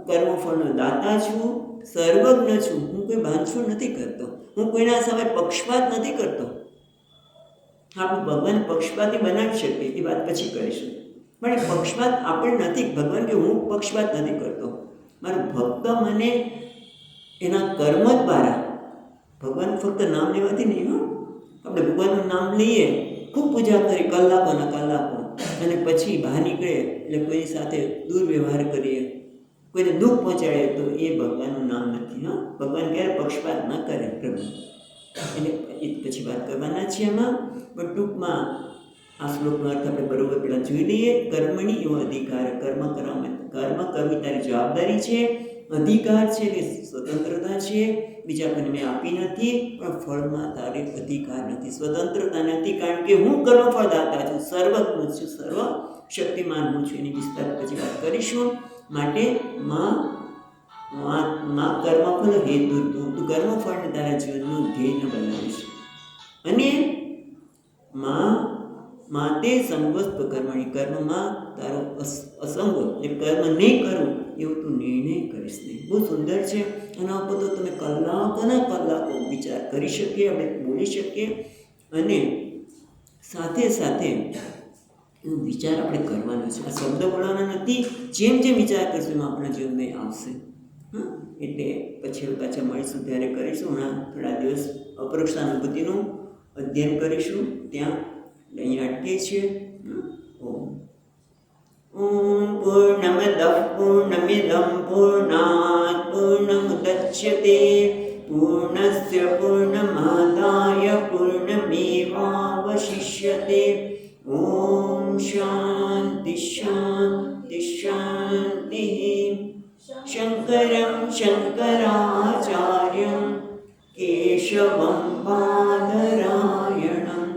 કર્મફળનો દાતા છું, સર્વજ્ઞ છું. હું કોઈ બાંધછોડ નથી કરતો, હું કોઈના સામે પક્ષપાત નથી કરતો. આપણે ભગવાન પક્ષપાતી બનાવી શકીએ, એ વાત પછી કરીશું. પણ એ પક્ષપાત આપણે નથી. ભગવાન કે હું પક્ષપાત નથી કરતો. મારો ભક્ત મને એના કર્મ દ્વારા, ભગવાન ફક્ત નામ લેવાથી નહીં, આપણે ભગવાનનું નામ લઈએ, ખૂબ પૂજા કરી કલાકોના કલાકો, અને પછી બહાર નીકળે એટલે કોઈની સાથે દુર્વ્યવહાર કરીએ, કોઈને દુઃખ પહોંચાડે, તો એ ભગવાનનું નામ નથી. ભગવાન ક્યારે પક્ષપાત ન કરે પ્રભુ. એટલે એ પછી વાત કરવાના છીએ એમાં. પણ ટૂંકમાં આ શ્લોકનો અર્થ આપણે બરોબર પહેલાં જોઈ લઈએ. કર્મણી એવો અધિકાર, કર્મ કરવી તારી જવાબદારી છે, અધિકાર છે એટલે સ્વતંત્રતા છે. બીજા કોઈને મેં આપી નથી, પણ ફળમાં તારે અધિકાર નથી, સ્વતંત્રતા નથી. કારણ કે હું કર્મફળદાતા છું, સર્વજ્ઞ છું, સર્વ શક્તિમાન હું છું. એની વિસ્તાર પછી વાત કરીશું. માટે માં કર્મફળ હેતુ, તું કર્મફળને તારા જીવનનું ધ્યેય ન બનાવીશ. અને માતે સંગસ્વ કર્મણી, કર્મમાં તારો અસંગ એટલે કર્મ નહીં કરવું એવું તું નિર્ણય કરીશ નહીં. બહુ સુંદર છે. આના ઉપર તો તમે કલાકોના કલાકો વિચાર કરી શકીએ, આપણે બોલી શકીએ. અને સાથે સાથે વિચાર આપણે કરવાનો છે. આ શબ્દ બોલવાના નથી, જેમ જેમ વિચાર કરશું એમ આપણા જીવનમાં આવશે. એટલે પછી પાછા મળીશું ત્યારે કરીશું. હમણાં થોડા દિવસ અપરોક્ષ અનુભૂતિનું અધ્યયન કરીશું. ત્યાં અહીંયા અટકીએ છીએ. ઓમ પૂર્ણમદ પૂર્ણમિદં પૂર્ણાત પૂર્ણમુદચ્યતે પૂર્ણસ્ય પૂર્ણમાદાય પૂર્ણમેવાવશિષ્યતે. ઓમ શાંતિ શાંતિ શાંતિ. શંકરં શંકરાચાર્યં કેશવં બાદરાયણં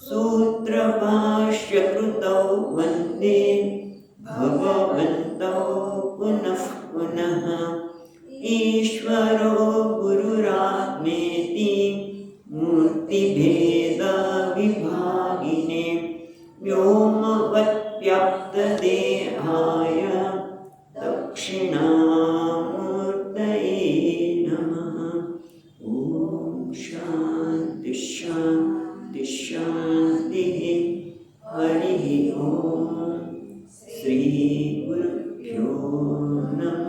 સૂત્રભાષ્યકૃતૌ વંદે ભગવन्तौ પુનઃ પુનઃ. ઈશ્વરો ગુરુરાત્મેતિ મૂર્તિભેદ વિભાગિને વ્યોમવદ્વ્યાપ્તદેહાય દક્ષિણામૂર્તયે નમઃ. ઓમ શાંતિ શાંતિ શાંતિ. હરિ ઓમ. શ્રી ગુરુભ્યો નમઃ.